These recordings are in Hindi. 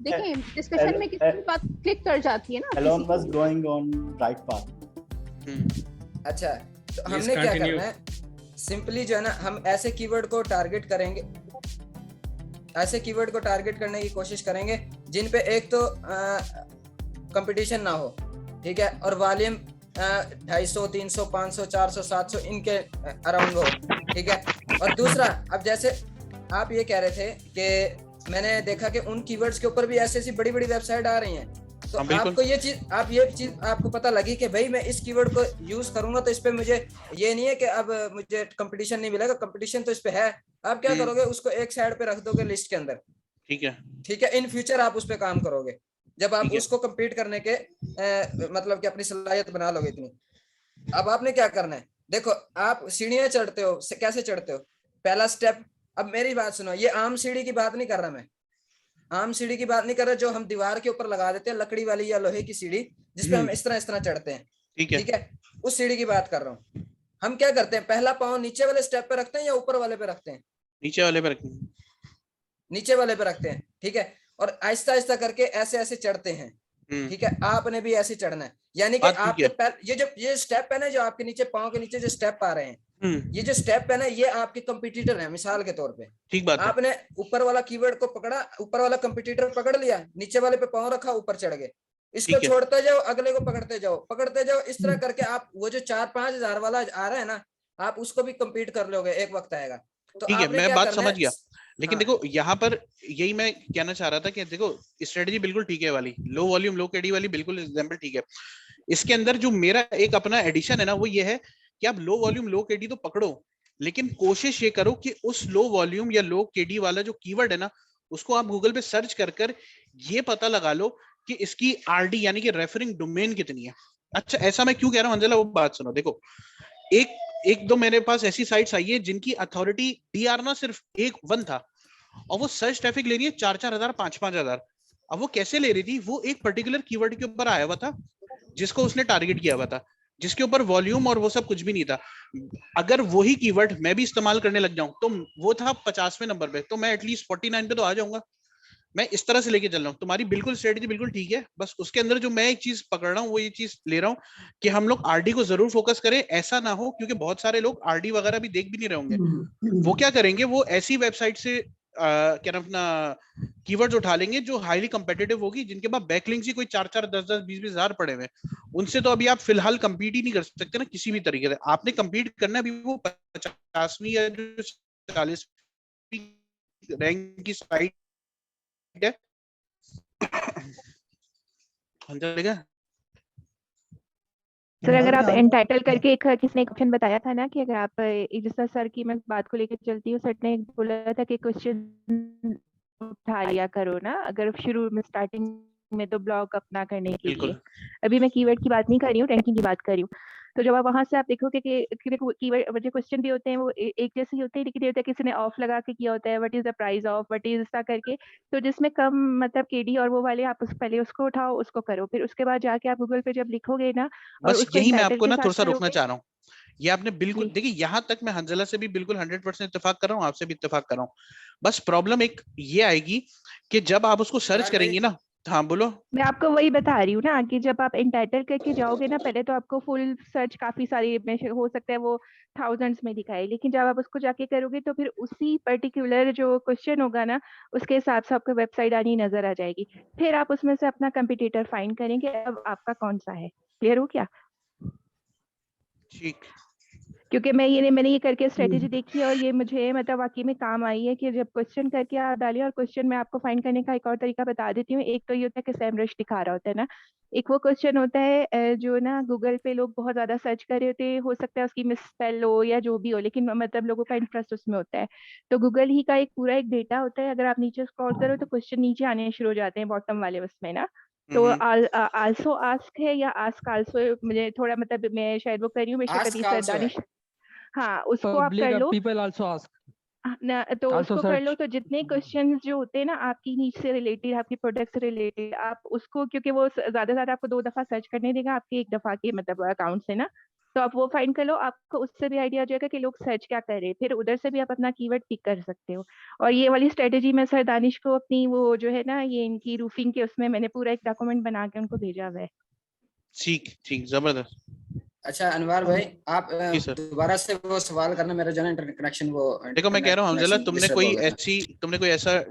देखिए डिस्कशन में किसी भी बात क्लिक कर जाती है ना। Elon was going on right path. अच्छा, तो हमने क्या करना है, सिंपली जो है ना, हम ऐसे कीवर्ड को टारगेट करेंगे, ऐसे कीवर्ड को टारगेट करने की कोशिश करेंगे जिन पे एक तो कंपटीशन ना हो, ठीक है, और वॉल्यूम 250, 300, 500, 400, 700 इनके अराउंड हो, ठीक है। और दूसरा, अब जैसे आप ये कह रहे थे कि मैंने देखा कि उन कीवर्ड्स के ऊपर भी ऐसी ऐसी बड़ी बड़ी वेबसाइट आ रही हैं, तो आपको ये चीज आपको पता लगी कि भाई मैं इस कीवर्ड को यूज करूंगा तो इस पे मुझे ये नहीं है कि अब मुझे कंपटीशन नहीं मिलेगा, कंपटीशन तो इस पे है। आप क्या करोगे, उसको एक साइड पे रख दोगे लिस्ट के अंदर, ठीक है। इन फ्यूचर आप उस पे काम करोगे जब आप उसको compete करने के मतलब कि अपनी सलाहियत बना लोगे इतनी। अब आपने क्या करना है, देखो आप सीढ़ियां चढ़ते हो, कैसे चढ़ते हो, पहला स्टेप, अब मेरी बात सुनो, ये आम सीढ़ी की बात नहीं कर रहा मैं, आम सीढ़ी की बात नहीं कर रहा जो हम दीवार के ऊपर लगा देते हैं, लकड़ी वाली या लोहे की सीढ़ी जिसपे हम इस तरह चढ़ते हैं, ठीक है, उस सीढ़ी की बात कर रहा हूँ। हम क्या करते हैं, पहला पाँव नीचे वाले स्टेप पे रखते हैं या ऊपर वाले पे रखते हैं? नीचे वाले पे रखते हैं, नीचे वाले पे रखते हैं, ठीक है। और आहिस्ता आहिस्ता करके ऐसे ऐसे चढ़ते हैं, ठीक है। आपने भी ऐसे चढ़ना है, यानी कि आपके ये स्टेप है ना, जो आपके नीचे पाँव के नीचे जो स्टेप आ रहे हैं, ये जो स्टेप है ना, ये आपके कंपटीटर है मिसाल के तौर पे, ठीक बात। आपने ऊपर वाला कीवर्ड को पकड़ा, ऊपर वाला कंपटीटर पकड़ लिया, नीचे वाले पे पाँव रखा, ऊपर चढ़ गए, इसको छोड़ते जाओ, अगले को पकड़ते जाओ, इस तरह करके आप वो जो 4-5 हजार वाला आ रहा है ना, आप उसको भी कम्पीट कर लोगे, एक वक्त आएगा। तो ठीक है, मैं बात समझ गया, लेकिन देखो यहाँ पर यही मैं कहना चाह रहा था कि देखो स्ट्रेटजी बिल्कुल ठीक है वाली, लो वॉल्यूम लो केडी वाली बिल्कुल एग्जांपल ठीक है। इसके अंदर जो मेरा एक अपना एडिशन है ना, वो ये है कि आप लो वॉल्यूम लो केडी तो पकड़ो, लेकिन कोशिश ये करो कि उस लो वॉल्यूम या लो केडी वाला जो कीवर्ड है ना, उसको आप गूगल पे सर्च कर ये पता लगा लो कि इसकी आरडी यानी कि रेफरिंग डोमेन कितनी है। अच्छा, ऐसा मैं क्यों कह रहा हूँ अंजला, वो बात सुनो। देखो एक दो मेरे पास ऐसी साइट्स आई है जिनकी अथॉरिटी डीआर ना सिर्फ 1 था, और वो सर्च ट्रैफिक ले रही है 4-4 हजार 5-5 हजार। अब वो कैसे ले रही थी, वो एक पर्टिकुलर कीवर्ड के ऊपर आया हुआ था जिसको उसने टारगेट किया हुआ था, जिसके ऊपर वॉल्यूम और वो सब कुछ भी नहीं था। अगर वही कीवर्ड मैं भी इस्तेमाल करने लग जाऊं तो वो था 50वें नंबर पे, तो मैं एटलीस्ट 49 पे तो आ जाऊंगा। मैं इस तरह से लेके चल रहा हूँ, तुम्हारी बिल्कुल स्ट्रेटजी बिल्कुल ठीक है, बस उसके अंदर जो मैं एक चीज पकड़ रहा हूँ वो ये चीज ले रहा हूँ कि हम लोग आरडी को जरूर फोकस करें। ऐसा ना हो, क्योंकि बहुत सारे लोग आरडी वगैरह भी देख भी नहीं रहे होंगे, वो क्या करेंगे, वो ऐसी वेबसाइट से क्या नाम अपना कीवर्ड्स उठा लेंगे जो हाईली कंपेटिटिव होगी, जिनके पास बैकलिंक्स ही कोई 4-4, 10-10, 20-20 हजार पड़े हुए। उनसे तो अभी आप फिलहाल कंपीट ही नहीं कर सकते ना किसी भी तरीके से। आपने कंपीट करना भी वो 50वीं या 40वीं रैंक की साइट है। सर अगर आप एंटाइटल करके एक किसने एक ऑप्शन बताया था ना कि अगर आप जिस सर की मैं बात को लेकर चलती हूँ, सर ने बोला था कि क्वेश्चन उठा लिया करो ना, अगर शुरू में स्टार्टिंग में तो ब्लॉग अपना करने के लिए। अभी मैं कीवर्ड की बात नहीं कर रही हूँ, रैंकिंग की बात कर रही हूँ। तो जब आप वहां से आप देखोगे कि कीवर्ड जो क्वेश्चन भी होते हैं वो एक जैसे ही होते हैं, लेकिन ये होता है किसी ने ऑफ लगा के किया होता है, what is the price of, what is ऐसा करके। तो जिसमें कम मतलब केडी और वो वाले आप पहले उसको उठाओ, उसको करो, फिर उसके बाद जाके आप गूगल पे जब लिखोगे ना, और बस यही मैं आपको ना थोड़ा सा रोकना चाह रहा हूँ। ये आपने बिल्कुल देखिए, यहाँ तक मैं हंजला से भी बिल्कुल 100% इत्तेफाक कर रहा हूँ, आपसे भी इत्तेफाक कर रहा हूँ। बस प्रॉब्लम एक ये आएगी कि जब आप उसको सर्च करेंगी ना, हाँ बोलो। मैं आपको वही बता रही हूँ ना कि जब आप एंटाइटल करके जाओगे ना, पहले तो आपको फुल सर्च काफी सारी में हो सकता है वो थाउजेंड्स में दिखाए, लेकिन जब आप उसको जाके करोगे तो फिर उसी पर्टिकुलर जो क्वेश्चन होगा ना, उसके हिसाब से आपको वेबसाइट आनी नजर आ जाएगी। फिर आप उसमें से अपना कंपटीटर फाइंड करेंगे, अब आपका कौन सा है। क्लियर हो क्या? ठीक, क्योंकि मैंने ये करके स्ट्रेटेजी देखी है और ये मुझे मतलब वाकई में काम आई है कि जब क्वेश्चन करके आप डालिए, और क्वेश्चन में आपको फाइंड करने का एक और तरीका बता देती हूँ। एक तो ये होता है कि सैमरश दिखा रहा होता है ना, एक वो क्वेश्चन होता है जो ना गूगल पे लोग बहुत ज्यादा सर्च कर रहे होते हैं, हो सकता है उसकी मिसस्पेल हो या जो भी हो, लेकिन मतलब लोगों का इंटरेस्ट उसमें होता है। तो गूगल ही का एक पूरा एक डेटा होता है, अगर आप नीचे स्क्रॉल करो तो क्वेश्चन नीचे आने शुरू हो जाते हैं बॉटम वाले उसमें ना। तो आल्सो आस्क है या आस्क आल्सो, मुझे थोड़ा मतलब मैं शायद वो कर रही हूँ, बेशक कभी दानिश, हाँ उसको आप कर लो। पीपल आल्सो आस्क ना तो उसको कर लो, तो जितने क्वेश्चंस जो होते हैं ना आपकी नीच से रिलेटेड, आपकी प्रोडक्ट से रिलेटेड, आप उसको, क्योंकि वो ज्यादा से ज्यादा आपको 2 दफा सर्च करने देगा आपके 1 दफा के मतलब अकाउंट से ना, तो आप वो फाइंड कर लो, आपको उससे भी आइडिया हो जाएगा कि लोग सर्च क्या कर रहे हैं, फिर उधर से भी आप अपना कीवर्ड पिक कर सकते हो। और ये वाली स्ट्रेटेजी मैं सर दानिश को अपनी वो जो है ना ये इनकी रूफिंग के उसमें मैंने पूरा एक डॉक्यूमेंट बना के उनको भेजा हुआ है। ठीक ठीक, जबरदस्त। अच्छा अनवर भाई, आप जी सर। दोबारा से वो सवाल करना, मेरा जो है इंटरनेट कनेक्शन वो देखो मैं कह रहा हूँ हमजला, डिस्टर्ब हो गया था। तुमने कोई ऐसा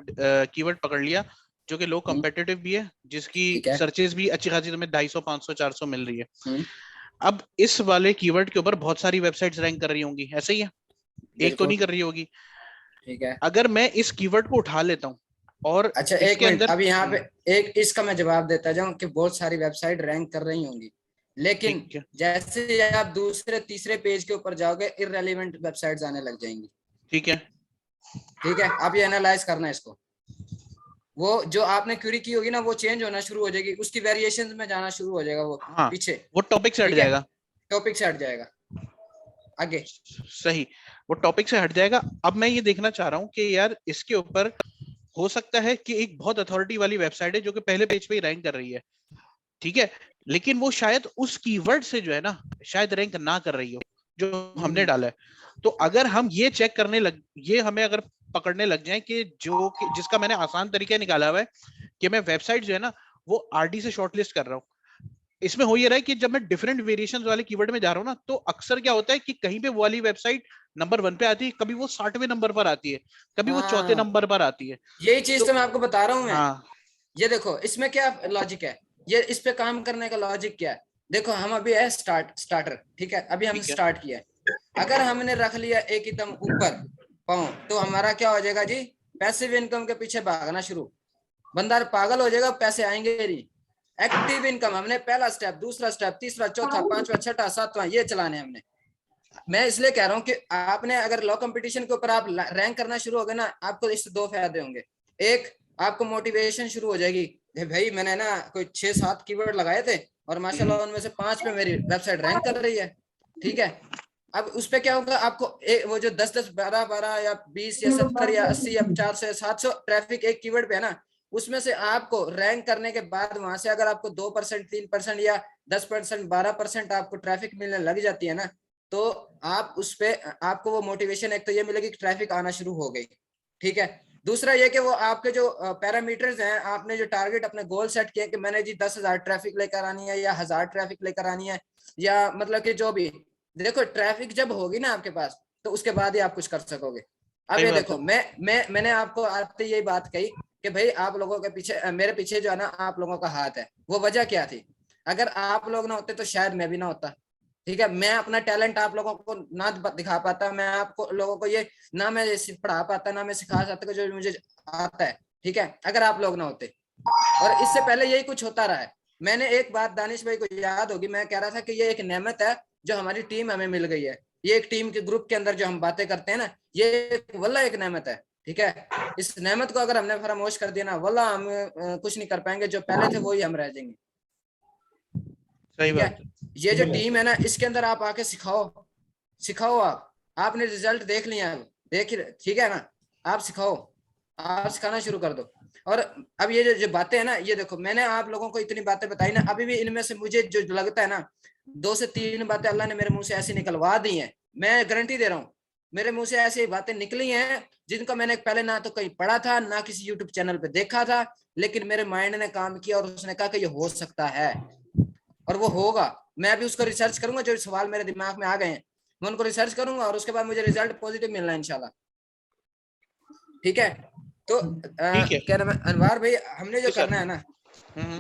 कीवर्ड पकड़ लिया जो कि लो कम्पिटिटिव भी है, जिसकी ठीक है। सर्चेस भी अच्छी खासी तुम्हें 250, 500, 400 मिल रही है। हम्म, अब इस वाले कीवर्ड के ऊपर बहुत सारी वेबसाइट्स रैंक कर रही होंगी, ऐसे ही है? एक तो बिल्कुल नहीं कर रही होगी। ठीक है। अगर मैं इस कीवर्ड को उठा लेता हूँ और अच्छा एक इसके मिनट, अंदर, अभी यहाँ पे एक इसका मैं जवाब देता जाऊं कि बहुत सारी वेबसाइट रैंक कर रही होंगी, लेकिन ठीक है, जैसे आप दूसरे तीसरे पेज के ऊपर जाओगे इररेलेवेंट वेबसाइट्स आने लग जाएंगी। ठीक है, ठीक है, आप ये एनालाइज करना है इसको। वो जो आपने क्वेरी की होगी ना वो चेंज होना शुरू हो जाएगी, उसकी वेरिएशंस में जाना शुरू हो जाएगा वो हाँ, पीछे, वो टॉपिक से हट ठीक है? जाएगा। टॉपिक से हट जाएगा आगे। सही, वो टॉपिक से हट जाएगा। अब मैं ये देखना चाह रहा हूँ कि यार इसके ऊपर हो सकता है कि एक बहुत अथॉरिटी वाली वेबसाइट है जो कि पहले पेज पे ही रैंक कर रही है, ठीक है, लेकिन वो शायद उस कीवर्ड से जो है ना शायद रैंक ना कर रही हो जो हमने डाला है। तो अगर हम ये चेक करने लग, ये हमें अगर पकड़ने लग जाए कि जिसका मैंने आसान तरीका निकाला हुआ है कि मैं वेबसाइट जो है ना वो आरडी से शॉर्टलिस्ट कर रहा हूँ, इसमें हो ये रहा है कि जब मैं डिफरेंट वेरिएशंस वाले कीवर्ड में जा रहा हूँ ना, तो अक्सर क्या होता है कि कहीं पे वो वाली वेबसाइट नंबर 1 पे आती है, कभी वो 60वें नंबर पर आती है, कभी वो चौथे नंबर पर आती है। यही चीज तो मैं आपको बता रहा हूँ मैं। हाँ, ये देखो इसमें क्या लॉजिक है, ये इस पे काम करने का लॉजिक क्या है। देखो हम अभी है स्टार्टर, ठीक है, अभी हम ठीक है, स्टार्ट किया है। अगर हमने रख लिया एक एकदम ऊपर पाँव, तो हमारा क्या हो जाएगा जी, पैसिव इनकम के पीछे भागना शुरू, बंदा पागल हो जाएगा, पैसे आएंगे नहीं। एक्टिव इनकम हमने पहला स्टेप, दूसरा स्टेप, तीसरा, चौथा, पांचवा, छठा, सातवां ये चलाने हमने। मैं इसलिए कह रहा हूँ कि आपने अगर लो कंपटीशन के ऊपर आप रैंक करना शुरू हो गए ना, आपको इससे दो फायदे होंगे। एक, आपको मोटिवेशन शुरू हो जाएगी, भाई मैंने ना कोई 6-7 कीवर्ड लगाए थे और माशाल्लाह उनमें से 5 पे मेरी वेबसाइट रैंक कर रही है, ठीक है। अब उस पे क्या होगा, आपको वो जो 10-10, 12-12 या 20 या 70 या 80 या 400 या 700 ट्रैफिक एक कीवर्ड पे है ना, उसमें से आपको रैंक करने के बाद वहां से अगर आपको 2%, 3% या 10%, 12% आपको ट्रैफिक मिलने लग जाती है ना, तो आप उस पे आपको वो मोटिवेशन एक तो ये मिलेगी कि ट्रैफिक आना शुरू हो गई, ठीक है। दूसरा ये कि वो आपके जो पैरामीटर्स हैं, आपने जो टारगेट अपने गोल सेट किए कि मैंने जी 10,000 ट्रैफिक लेकर आनी है या 1000 ट्रैफिक लेकर आनी है, या मतलब कि जो भी, देखो ट्रैफिक जब होगी ना आपके पास तो उसके बाद ही आप कुछ कर सकोगे। अब सही ये बात देखो है। मैंने आपको आते यही बात कही कि भाई आप लोगों के पीछे, मेरे पीछे जो है ना आप लोगों का हाथ है। वो वजह क्या थी, अगर आप लोग ना होते तो शायद मैं भी ना होता, ठीक है। मैं अपना टैलेंट आप लोगों को ना दिखा पाता, मैं आपको लोगों को ये ना मैं पढ़ा पाता, ना मैं सिखा सकता जो मुझे आता है, ठीक है, अगर आप लोग ना होते। और इससे पहले यही कुछ होता रहा है। मैंने एक बात दानिश भाई को याद होगी, मैं कह रहा था कि ये एक नेमत है जो हमारी टीम हमें मिल गई है। ये एक टीम के ग्रुप के अंदर जो हम बातें करते हैं ना, ये वल्ला एक नेमत है, ठीक है। इस नेमत को अगर हमने फरामोश कर दिया ना, वल्ला हम कुछ नहीं कर पाएंगे, जो पहले थे वही हम रह जाएंगे, सही ठीक है। बात है। ये जो टीम है ना, इसके अंदर आप आके सिखाओ आपने रिजल्ट देख लिया, देख, ठीक है ना, आप सिखाओ, आप सिखाना शुरू कर दो। और अब ये जो बातें है ना, ये देखो मैंने आप लोगों को इतनी बातें बताई ना, अभी भी इनमें से मुझे जो लगता है ना 2 से 3 बातें अल्लाह ने मेरे मुंह से ऐसी निकलवा दी हैं, मैं गारंटी दे रहा हूँ मेरे मुंह से ऐसी बातें निकली हैं जिनको मैंने पहले ना तो कहीं पढ़ा था ना किसी यूट्यूब चैनल पे देखा था, लेकिन मेरे माइंड ने काम किया और उसने कहा कि ये हो सकता है और वो होगा। मैं अभी उसको रिसर्च करूंगा, जो सवाल मेरे दिमाग में आ गए हैं मैं उनको रिसर्च करूंगा और उसके बाद मुझे रिजल्ट पॉजिटिव मिलना है इंशाल्लाह, ठीक है। तो ठीक है, क्या नाम है अनवार भाई, हमने जो जी सर। करना है ना,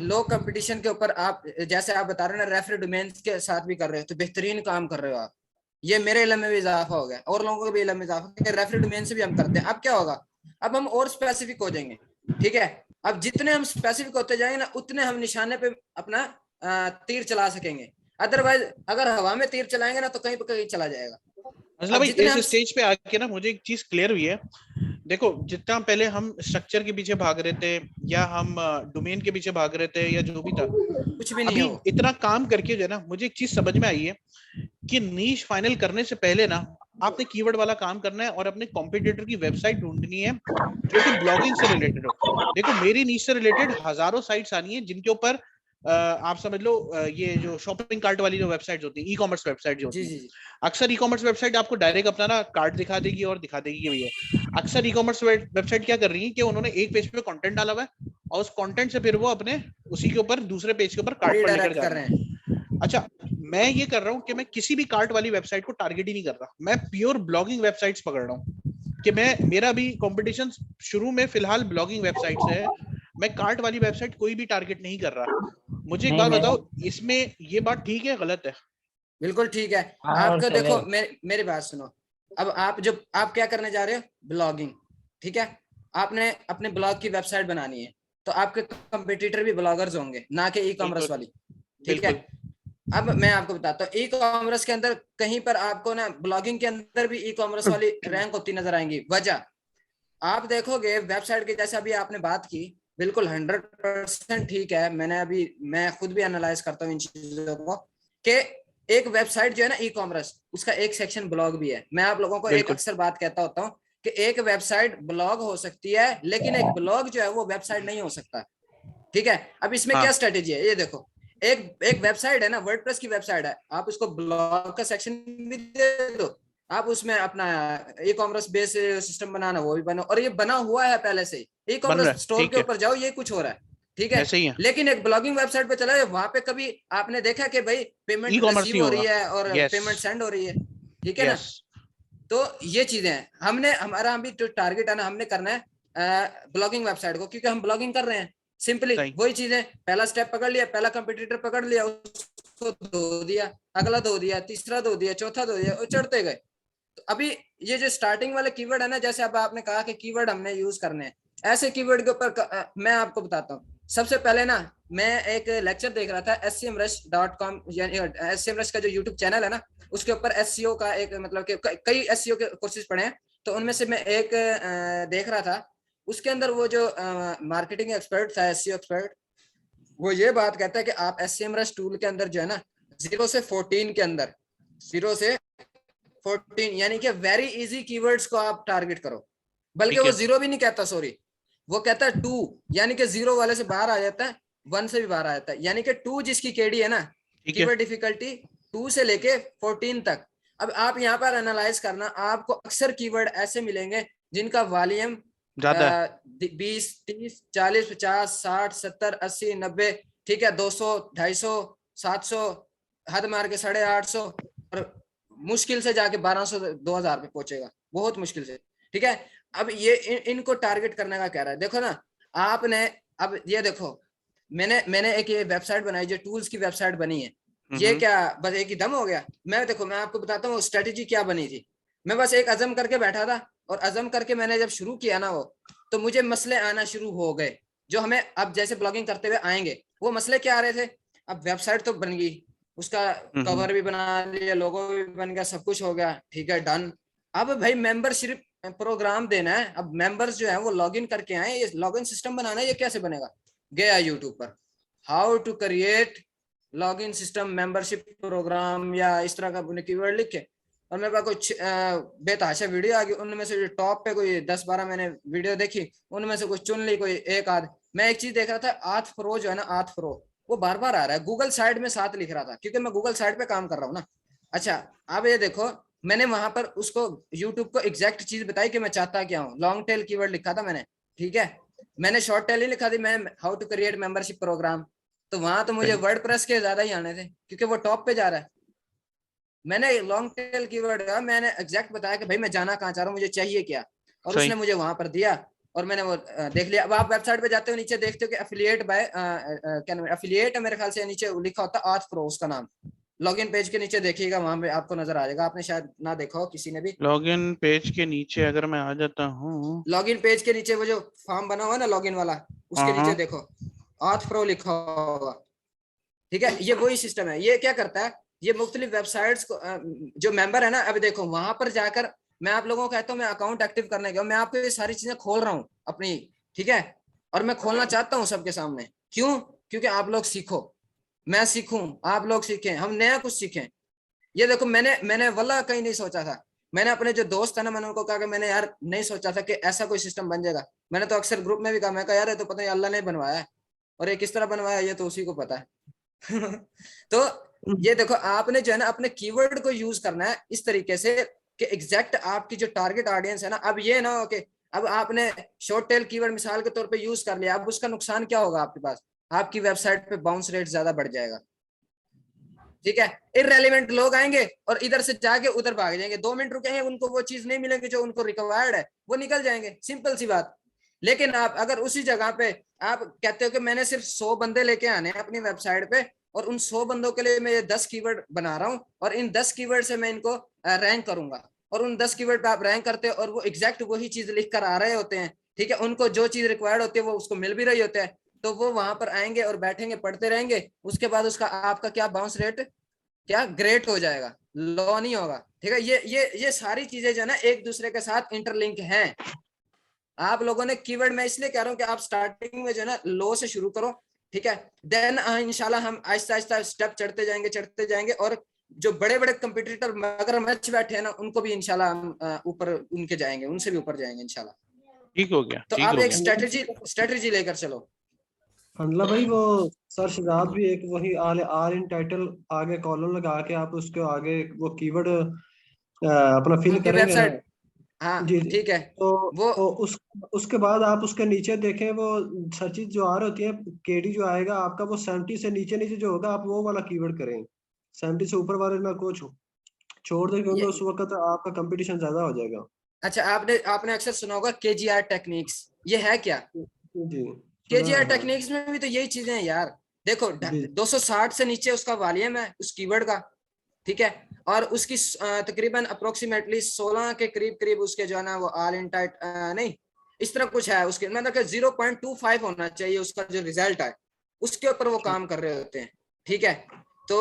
लो कंपटीशन के ऊपर आप जैसे आप बता रहे हो ना, रेफर डोमेन्स के साथ भी कर रहे हो, तो बेहतरीन काम कर रहे हो आप। ये मेरे इल्म में भी इजाफा हो गया और लोगों के भी इल्म में इजाफा, रेफर डोमेन से भी हम करते हैं। अब क्या होगा, अब हम और स्पेसिफिक हो जाएंगे, ठीक है। अब जितने हम स्पेसिफिक होते जाएंगे ना, उतने हम निशाने पे अपना तीर चला सकेंगे। अदरवाइज अगर हवा में तीर चलाएंगे ना तो कहीं पे कहीं चला जाएगा। मतलब भाई इस स्टेज पे आके ना मुझे एक चीज क्लियर हुई है। देखो जितना पहले हम स्ट्रक्चर के पीछे भाग रहे थे या हम डोमेन के पीछे भाग रहे थे या जो भी था, कुछ भी नहीं अभी हो। इतना काम करके जो है ना मुझे एक चीज समझ में आई है कि नीश फाइनल करने से पहले ना आपने कीवर्ड वाला काम करना है और अपने कॉम्पिटिटर की वेबसाइट ढूंढनी है जो कि ब्लॉगिंग से रिलेटेड हो। देखो मेरी नीश से रिलेटेड हजारों साइट्स आनी है जिनके ऊपर आप समझ लो ये जो शॉपिंग कार्ट वाली जो वेबसाइट होती है, ई कॉमर्स वेबसाइट जो होती जी है, जी अक्सर ई कॉमर्स वेबसाइट आपको डायरेक्ट अपना ना कार्ड दिखा देगी और दिखा देगी कि भैया, अक्सर ई कॉमर्स वेबसाइट क्या कर रही है कि उन्होंने एक पेज पे कंटेंट डाला हुआ है और उस कंटेंट से फिर वो अपने उसी के ऊपर दूसरे पेज के ऊपर कार्ट पर लेकर रीडायरेक्ट जा कर रहे रहे हैं। हैं। अच्छा, मैं ये कर रहा हूँ कि मैं किसी भी कार्ट वाली वेबसाइट को टारगेट ही नहीं कर रहा, मैं प्योर ब्लॉगिंग वेबसाइट्स पकड़ रहा हूँ कि मैं, मेरा भी कंपटीशन शुरू में फिलहाल ब्लॉगिंग वेबसाइट से है, मैं कार्ट वाली वेबसाइट कोई भी टारगेट नहीं कर रहा। मुझे एक बात बताओ, इसमें ये बात ठीक है गलत है? बिल्कुल ठीक है। आपको देखो मेरी बात सुनो, अब आप क्या करने जा रहे हो, ब्लॉगिंग, ठीक है, आपने अपने ब्लॉग की वेबसाइट बनानी है, तो आपके कंपटीटर भी ब्लॉगर्स होंगे, ना कि ई कॉमर्स वाली, ठीक है। अब मैं आपको बताता हूँ, ई कॉमर्स के अंदर कहीं पर आपको ना ब्लॉगिंग के अंदर भी ई कॉमर्स वाली रैंक होती नजर आएंगी। वजह आप देखोगे वेबसाइट की, जैसे अभी आपने बात की, बिल्कुल 100% ठीक है। मैं खुद भी एनालाइज करता हूँ इन चीजों को कि एक वेबसाइट जो है ना ई कॉमर्स, उसका एक सेक्शन ब्लॉग भी है। मैं आप लोगों को एक अक्सर बात कहता होता हूँ कि एक वेबसाइट ब्लॉग हो सकती है, लेकिन एक ब्लॉग जो है वो वेबसाइट नहीं हो सकता, ठीक है। अब इसमें क्या स्ट्रेटेजी है, ये देखो, एक वेबसाइट है ना, वर्डप्रेस की वेबसाइट है, आप उसको ब्लॉग का सेक्शन भी दे दो, आप उसमें अपना ई कॉमर्स बेस सिस्टम बनाना वो भी बनो, और ये बना हुआ है पहले से। ई कॉमर्स स्टोर के ऊपर जाओ, ये कुछ हो रहा है, ठीक है। लेकिन एक ब्लॉगिंग वेबसाइट पे चला है, वहां पे कभी आपने देखा कि भाई पेमेंट रिसीव हो रही है और पेमेंट सेंड हो रही है, ठीक है ना। तो ये चीजें हैं, हमारा अभी जो टारगेट है ना, हमने करना है ब्लॉगिंग वेबसाइट को, क्योंकि हम ब्लॉगिंग कर रहे हैं। सिंपली वही चीजें, पहला स्टेप पकड़ लिया, पहला कंपटीटर पकड़ लिया, उसको धो दिया, अगला धो दिया, तीसरा धो दिया, चौथा धो दिया, और चढ़ते गए। तो अभी ये जो स्टार्टिंग वाले कीवर्ड है ना, जैसे अब आपने कहा कि कीवर्ड हमने यूज करने हैं, ऐसे कीवर्ड के ऊपर मैं आपको बताता हूँ। सबसे पहले ना, मैं एक लेक्चर देख रहा था scmrush.com, यानी scmrush का जो यूट्यूब चैनल है ना, उसके ऊपर SEO का एक, मतलब कि कई SEO के कोर्सेज पढ़े हैं, तो उनमें से मैं एक देख रहा था। उसके अंदर वो जो मार्केटिंग एक्सपर्ट था, SEO एक्सपर्ट, वो ये बात कहता है कि आप scmrush टूल के अंदर जो है ना, 0 से 14 के अंदर, 0 से 14 यानी कि वेरी इजी कीवर्ड्स को आप टारगेट करो। बल्कि वो 0 भी नहीं कहता, सॉरी, वो कहता है 2, यानी कि 0 वाले से बाहर आ जाता है, 1 से भी बाहर आ जाता है, यानी कि 2 जिसकी केडी है ना, कीवर्ड डिफिकल्टी 2 से लेके 14 तक। अब आप यहाँ पर एनालाइज करना, आपको अक्सर कीवर्ड ऐसे मिलेंगे जिनका वॉल्यूम 20, 30, 40, 50, 60, 70, 80, 90, ठीक है, 200, 250, 700, हद मार के 850, और मुश्किल से जाके 1200, 2000 पे पहुंचेगा, बहुत मुश्किल से, ठीक है। अब ये इनको टारगेट करने का कह रहा है। देखो ना आपने, अब ये देखो, मैंने एक ये वेबसाइट बनाई, जो टूल्स की वेबसाइट बनी है, ये क्या बस एक ही दम हो गया? मैं आपको बताता हूँ स्ट्रेटेजी क्या बनी थी। मैं बस एक अज़म करके बैठा था, और अज़म करके मैंने जब शुरू किया ना वो, तो मुझे मसले आना शुरू हो गए, जो हमें अब जैसे ब्लॉगिंग करते हुए आएंगे। वो मसले क्या आ रहे थे? अब वेबसाइट तो बन गई, उसका कवर भी बना लिया, लोगो भी बन गया, सब कुछ हो गया, ठीक है, डन। अब भाई मेंबरशिप प्रोग्राम देना है, अब मेंबर्स जो है वो लॉगिन करके आए, ये लॉगिन सिस्टम बनाना है, ये कैसे बनेगा? गया यूट्यूब पर, how to create login system membership program, या इस तरह का कीवर्ड लिख के, और मेरे पास कुछ बेतहाशा वीडियो आ गई। उनमें से टॉप पे कोई 10-12 मैंने वीडियो देखी, उनमें से कुछ चुन ली, कोई एक आध। मैं एक चीज देख रहा था, आथ प्रो जो है ना, आथ प्रो, वो बार बार आ रहा है गूगल साइड में, साथ लिख रहा था, क्योंकि मैं गूगल साइड पे काम कर रहा हूँ ना। अच्छा, अब ये देखो, मैंने वहां पर उसको यूट्यूब को एग्जैक्ट चीज बताई कि मैं चाहता क्या हूँ। लॉन्ग टेल कीवर्ड लिखा था मैंने, ठीक है, मैंने शॉर्ट टेल ही लिखा थी, मैं how to create membership program. तो वहां तो मुझे वर्डप्रेस के ज्यादा ही आने थे, क्योंकि वो टॉप पे जा रहा है। मैंने लॉन्ग टेल कीवर्ड का मैंने एग्जैक्ट बताया कि भाई मैं जाना कहाँ चाह रहा हूँ, मुझे चाहिए क्या, और उसने मुझे वहां पर दिया, और मैंने वो देख लिया। अब आप वेबसाइट पे जाते हो, नीचे देखते हो कि एफिलिएट बाय, क्या नाम है, एफिलिएट है मेरे ख्याल से, नीचे लिखा होता है आथ प्रो, उसका नाम। लॉगिन पेज के नीचे देखिएगा, वहां पे आपको नजर आ जाएगा, आपने शायद ना देखा हो किसी ने भी। लॉगिन पेज के नीचे अगर मैं आ जाता हूँ, लॉगिन पेज के नीचे वो जो फॉर्म बना हुआ है ना लॉगिन वाला, उसके नीचे देखो आथ प्रो लिखा होगा, ठीक है। ये वही सिस्टम है। ये क्या करता है, ये मुख्तलिफ वेबसाइट्स को, जो मेंबर है ना, अब देखो वहां पर जाकर मैं आप लोगों को कहता हूँ, मैं अकाउंट एक्टिव करने गया, मैं आपको ये सारी चीजें खोल रहा हूँ अपनी, ठीक है, और मैं खोलना चाहता हूँ सबके सामने। क्यों? क्योंकि आप लोग सीखो, मैं सीखूं, आप लोग सीखें, हम नया कुछ सीखें। ये देखो, मैंने वल्लाह कहीं नहीं सोचा था। मैंने अपने जो दोस्त है ना, मैंने उनको कहा कि मैंने यार नहीं सोचा था कि ऐसा कोई सिस्टम बन जाएगा। मैंने तो अक्सर ग्रुप में भी कहा, मैं कहा यार ये तो पता नहीं अल्लाह ने बनवाया है, और ये किस तरह बनवाया ये तो उसी को पता है। तो ये देखो, आपने जो है ना अपने कीवर्ड को यूज करना है इस तरीके से कि एग्जैक्ट आपकी जो टारगेट ऑडियंस है ना, अब ये ना हो कि अब आपने शॉर्ट टेल कीवर्ड मिसाल के तौर पे यूज कर लिया, अब उसका नुकसान क्या होगा आपके पास, आपकी वेबसाइट पे बाउंस रेट ज्यादा बढ़ जाएगा। ठीक है, इररेलेवेंट लोग आएंगे और इधर से जाके उधर भाग जाएंगे, 2 मिनट रुकेंगे, उनको वो चीज नहीं मिलेगी जो उनको रिक्वायर्ड है, वो निकल जाएंगे, सिंपल सी बात। लेकिन आप अगर उसी जगह पे आप कहते हो कि मैंने सिर्फ 100 बंदे लेके आने हैं अपनी वेबसाइट पे, और उन 100 बंदों के लिए मैं ये 10 कीवर्ड बना रहा हूँ, और इन 10 कीवर्ड से मैं इनको रैंक करूंगा, और उन 10 कीवर्ड पे आप रैंक करते हो और वो एग्जैक्ट वही चीज लिख कर आ रहे होते हैं। ठीक है, उनको जो चीज रिक्वायर्ड होती है वो उसको मिल भी रही होती है, तो वो वहां पर आएंगे और बैठेंगे, पढ़ते रहेंगे, उसके बाद उसका आपका क्या बाउंस रेट क्या ग्रेट हो जाएगा, लो नहीं होगा। ठीक है, ये सारी चीजें जो है ना एक दूसरे के साथ इंटरलिंक हैं। आप लोगों ने कीवर्ड, मैं इसलिए कह रहा हूँ कि आप स्टार्टिंग में जो है ना लो से शुरू करो। ठीक है, देन इंशाल्लाह हम आहिस्ता आहिस्ता स्टेप चढ़ते जाएंगे, और जो बड़े बड़े कंपटीटर मगरमच्छ बैठे हैं ना, उनको भी इंशाल्लाह हम ऊपर उनके जाएंगे, उनसे भी ऊपर जाएंगे इंशाल्लाह। ठीक हो गया, तो ठीक आप हो एक गया। स्ट्रेटजी लेकर चलो। हमला भाई वो सर शहजाद भी एक वही आर इन टाइटल आगे कॉलम लगा के आप उसके आगे वो कीवर्ड अपना फिल उनकी करेंगे ना। वेबसाइट, हाँ जी जी। ठीक है। वो तो उसके बाद आप उसके नीचे देखें वो सर्चेज जो आ रही होती है, केडी जो आएगा आपका वो 70 से नीचे नीचे जो होगा आप वो वाला कीवर्ड करें, 70 से ऊपर वाले ना को छोड़ दें, क्योंकि उस वक्त आपका कंपटीशन ज्यादा हो जाएगा। अच्छा, आपने अक्सर सुना होगा केजीआर टेक्निक्स, ये है क्या? जी सुना केजीआर है, हाँ। टेक्निक्स में भी तो यही चीजें हैं यार। देखो जी 260 से नीचे उसका वॉल्यूम है उस कीवर्ड का। ठीक है, और उसकी तकरीबन अप्रोक्सीमेटली 16 के करीब करीब उसके जो है ना वो ऑल इन टाइट नहीं, इस तरह कुछ है उसके, मतलब 0.25 होना चाहिए उसका जो रिजल्ट है, उसके ऊपर वो काम कर रहे होते हैं। ठीक है, तो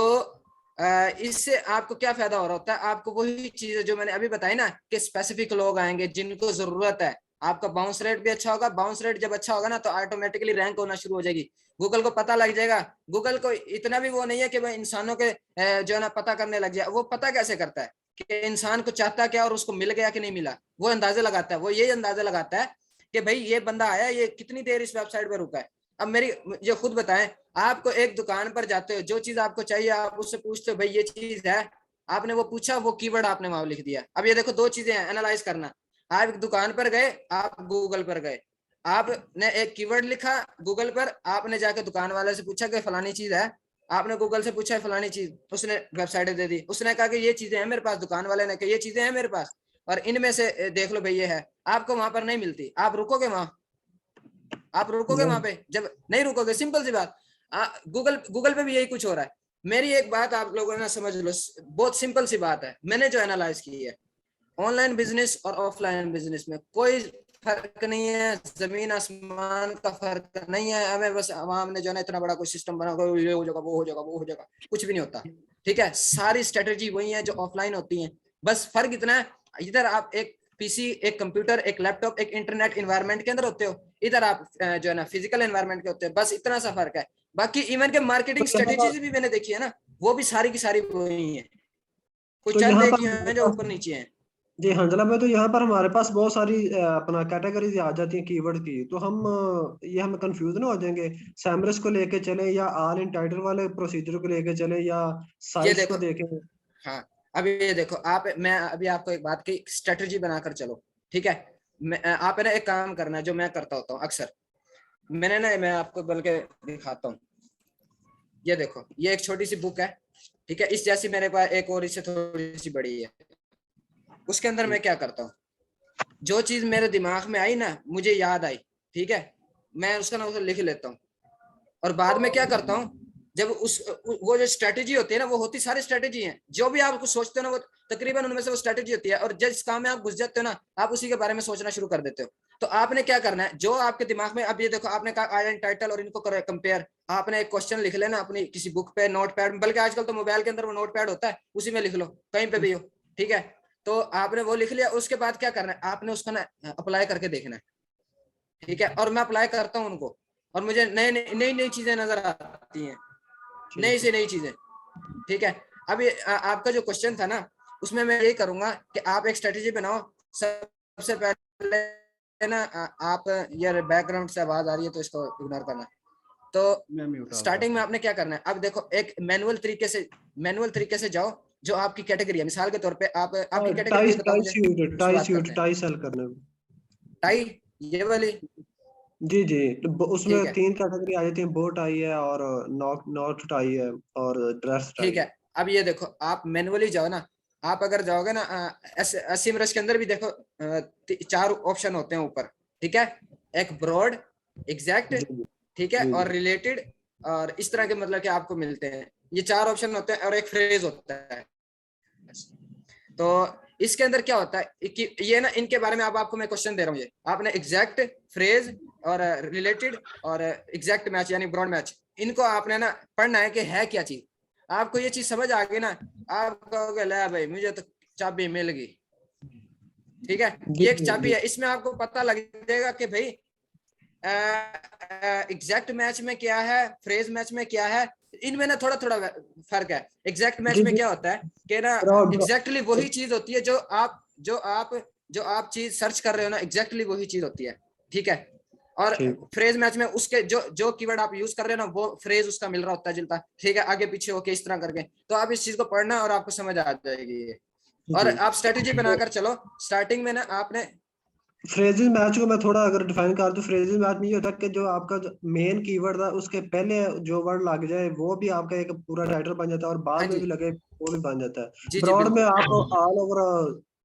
इससे आपको क्या फायदा हो रहा होता है, आपको वही चीजें जो मैंने अभी बताई ना कि स्पेसिफिक लोग आएंगे जिनको जरूरत है, आपका बाउंस रेट भी अच्छा होगा, बाउंस रेट जब अच्छा होगा ना तो ऑटोमेटिकली रैंक होना शुरू हो जाएगी, गूगल को पता लग जाएगा। गूगल को इतना भी वो नहीं है कि वह इंसानों के जो है ना पता करने लग जाए, वो पता कैसे करता है कि इंसान को चाहता क्या और उसको मिल गया कि नहीं मिला, वो अंदाजा लगाता है, वो ये अंदाजा लगाता है कि भाई ये बंदा आया, ये कितनी देर इस वेबसाइट पर रुका है। अब मेरी ये खुद बताएं, आपको एक दुकान पर जाते हो, जो चीज आपको चाहिए आप उससे पूछते हो भाई ये चीज है, आपने वो पूछा, वो कीवर्ड आपने वहां लिख दिया। अब ये देखो 2 चीजें हैं एनालाइज करना, आप एक दुकान पर गए, आप गूगल पर गए, आपने एक कीवर्ड लिखा गूगल पर, आपने जाकर दुकान वाले से पूछा कि फलानी चीज है, आपने गूगल से पूछा है फलानी चीज, उसने वेबसाइट दे दी, उसने कहा कि ये चीजें हैं मेरे पास, दुकान वाले ने कहा ये चीजें हैं मेरे पास और इनमें से देख लो भाई ये है, आपको वहां पर नहीं मिलती, आप रुकोगे वहां? आप रुकोगे वहां पे? जब नहीं रुकोगे, सिंपल सी बात। गूगल पे भी यही कुछ हो रहा है। मेरी एक बात आप लोगों ने समझ लो, बहुत सिंपल सी बात है, मैंने जो एनालाइज की है, ऑनलाइन बिजनेस और ऑफलाइन बिजनेस में कोई फर्क नहीं है, जमीन आसमान का फर्क नहीं है। हमें बस हमने जो है ना इतना बड़ा कोई सिस्टम बना, ये हो जाएगा, वो हो जाएगा, वो हो जाएगा, कुछ भी नहीं होता। ठीक है, सारी स्ट्रेटेजी वही है जो ऑफलाइन होती है, बस फर्क इतना है, इधर आप एक पीसी, एक कंप्यूटर, एक लैपटॉप, एक इंटरनेट एनवायरनमेंट के अंदर होते हो, इधर आप जो है ना फिजिकल एनवायरनमेंट के होते हैं, बस इतना सा फर्क है। बाकी इवन के मार्केटिंग स्ट्रेटेजीज भी मैंने देखी है ना, वो भी सारी की सारी वही है, कुछ तो चंद यहाँ देखी पर है जो ऊपर नीचे है। जी हंजला में तो यहाँ पर हमारे पास बहुत सारी अपना कैटेगरीज आ जाती हैं कीवर्ड की, तो हम ये हम कंफ्यूज ना हो जाएंगे, सैमरस को लेके चले या ऑल इन टाइटल वाले प्रोसीजर को लेके चले या ये साइट्स देखो, को देखें। हाँ अभी ये देखो, आप मैं अभी आपको एक बात की स्ट्रेटजी बनाकर चलो। ठीक है, आप है ना एक काम करना है जो मैं करता होता हूँ अक्सर, मैं आपको बल्कि दिखाता हूँ, ये देखो, ये एक छोटी सी बुक है। ठीक है, इस जैसी मेरे पास एक और इससे थोड़ी सी बड़ी है, उसके अंदर मैं क्या करता हूँ, जो चीज मेरे दिमाग में आई ना, मुझे याद आई, ठीक है, मैं उसका ना उसे लिख लेता हूँ, और बाद में क्या करता हूँ, जब वो जो स्ट्रेटेजी होती है ना, वो होती सारी स्ट्रेटेजी है, जो भी आप कुछ सोचते हो ना वो तकरीबन उनमें से वो स्ट्रेटेजी होती है, और जिस काम में आप घुस जाते हो ना, आप उसी के बारे में सोचना शुरू कर देते हो। तो आपने क्या करना है, जो आपके दिमाग में, अब ये देखो आपने कहा आयरन टाइटल और इनको कंपेयर, आपने एक क्वेश्चन लिख लेना अपनी किसी बुक पे, नोट पैड, बल्कि आजकल तो मोबाइल के अंदर वो नोट पैड होता है, उसी में लिख लो, कहीं पे भी हो। ठीक है, तो आपने वो लिख लिया, उसके बाद क्या करना है, आपने उसका ना अप्लाई करके देखना है। ठीक है, और मैं अप्लाई करता हूँ उनको, और मुझे नई नई चीजें नजर आती हैं, नई से नई चीजें। ठीक है, अब ये आपका जो क्वेश्चन था ना, उसमें मैं यही करूंगा कि आप एक स्ट्रेटेजी बनाओ। सबसे पहले ना आप, यार बैकग्राउंड से आवाज आ रही है तो इसको इग्नोर करना। तो स्टार्टिंग में आपने क्या करना है, अब देखो एक मैनुअल तरीके से जाओ जो आपकी कैटेगरी है। मिसाल के तौर पे आप आपकी कैटेगरी टाई सेल करने में, टाई ये वाली, जी जी, तो उसमें ठीक है 3 कैटेगरी आ जाती है, बो टाई है और नॉट टाई है और ड्रेस टाई। ठीक है। अब ये देखो आप मैनुअली जाओ ना, आप अगर जाओगे ना एसएमआरएस के अंदर भी देखो 4 ऑप्शन होते हैं ऊपर, ठीक है, एक ब्रॉड, एग्जैक्ट, ठीक है, और रिलेटेड, और इस तरह के मतलब कि आपको मिलते हैं, ये 4 ऑप्शन होते हैं और एक फ्रेज होता है। तो इसके अंदर क्या होता है कि ये ना, इनके बारे में अब आपको मैं क्वेश्चन दे रहा हूँ, ये आपने एग्जैक्ट, फ्रेज और रिलेटेड और एग्जैक्ट मैच यानी ब्रॉड मैच, इनको आपने ना पढ़ना है कि है क्या चीज। आपको ये चीज समझ आ गई ना, आप कहोगे ले भाई मुझे तो चाबी मिल गई, ठीक है, ये एक चाबी है, इसमें आपको पता लग जाएगा कि भाई एग्जैक्ट मैच में क्या है, फ्रेज मैच में क्या है, इनमें ना थोड़ा थोड़ा फर्क है। एग्जैक्ट मैच में क्या होता है कि ना एग्जैक्टली वही चीज होती है जो आप चीज सर्च कर रहे हो ना, एग्जैक्टली वही चीज होती है, ठीक है। और फ्रेज मैच में उसके जो कीवर्ड आप यूज कर रहे हो ना, वो फ्रेज उसका मिल रहा होता है जुलता, ठीक है, आगे पीछे होके इस तरह करके। तो आप इस चीज को पढ़ना और आपको समझ आ जाएगी ये, और आप स्ट्रेटेजी बनाकर चलो। स्टार्टिंग में ना आपने फ्रेजेस मैच को मैं थोड़ा अगर डिफाइन कर दूं, फ्रेजेस मैच में ये होता है कि जो आपका मेन कीवर्ड था उसके पहले जो वर्ड लग जाए वो भी आपका एक पूरा टाइटल बन जाता है, और बाद में भी लगे वो भी बन जाता है। ब्रॉड में आप ऑल ओवर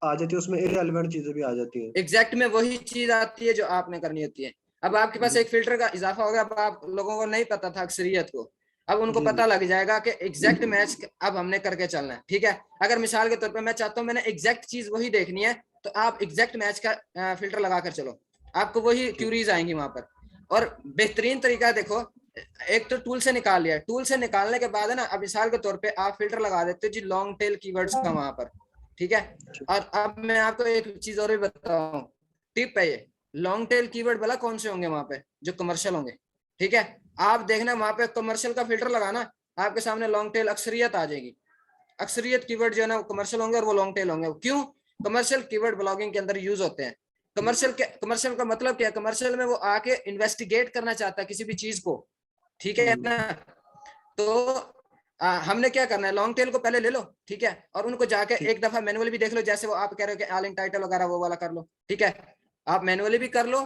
आ जाती है, उसमें इररिलेवेंट चीजें भी आ जाती हैं। एग्जैक्ट में वही चीज आती है जो आपने करनी होती है। अब आपके पास एक फिल्टर का इजाफा हो गया, अब आप लोगों को नहीं पता था अक्सरियत को, अब उनको पता लग जाएगा कि एग्जैक्ट मैच अब हमने करके चलना है, ठीक है। अगर मिसाल के तौर पे मैं चाहता हूं मैंने एग्जैक्ट चीज वही देखनी है, तो आप एग्जैक्ट मैच का फिल्टर लगाकर चलो, आपको वही क्यूरीज आएंगी वहां पर। और बेहतरीन तरीका देखो, एक तो टूल से निकाल लिया, टूल से निकालने के बाद है ना, अब मिसाल के तौर पे आप फिल्टर लगा देते हो जी लॉन्ग टेल कीवर्ड्स का वहां पर, ठीक है। और अब मैं आपको एक चीज और भी बताऊं, टिप है ये, लॉन्ग टेल कीवर्ड भला कौन से होंगे वहां पे, जो कमर्शियल होंगे, ठीक है। आप देखना वहां पे कमर्शियल का फिल्टर लगाना, आपके सामने लॉन्ग टेल अक्सरियत आ जाएगी। अक्सरियत कीवर्ड जो है ना वो कमर्शियल होंगे और वो लॉन्ग टेल होंगे। क्यों? कमर्शियल कीवर्ड ब्लॉगिंग के अंदर यूज होते हैं। कमर्शियल का मतलब क्या है? कमर्शियल में वो आके इन्वेस्टिगेट करना चाहता है किसी भी चीज को, ठीक है ना। तो हमने क्या करना है, लॉन्ग टेल को पहले ले लो, ठीक है, और उनको जाके एक दफा मैनुअली भी देख लो, जैसे वो आप कह रहे हो कि एलिंग टाइटल वगैरह वो वाला कर लो, ठीक है। आप मैनुअली भी कर लो,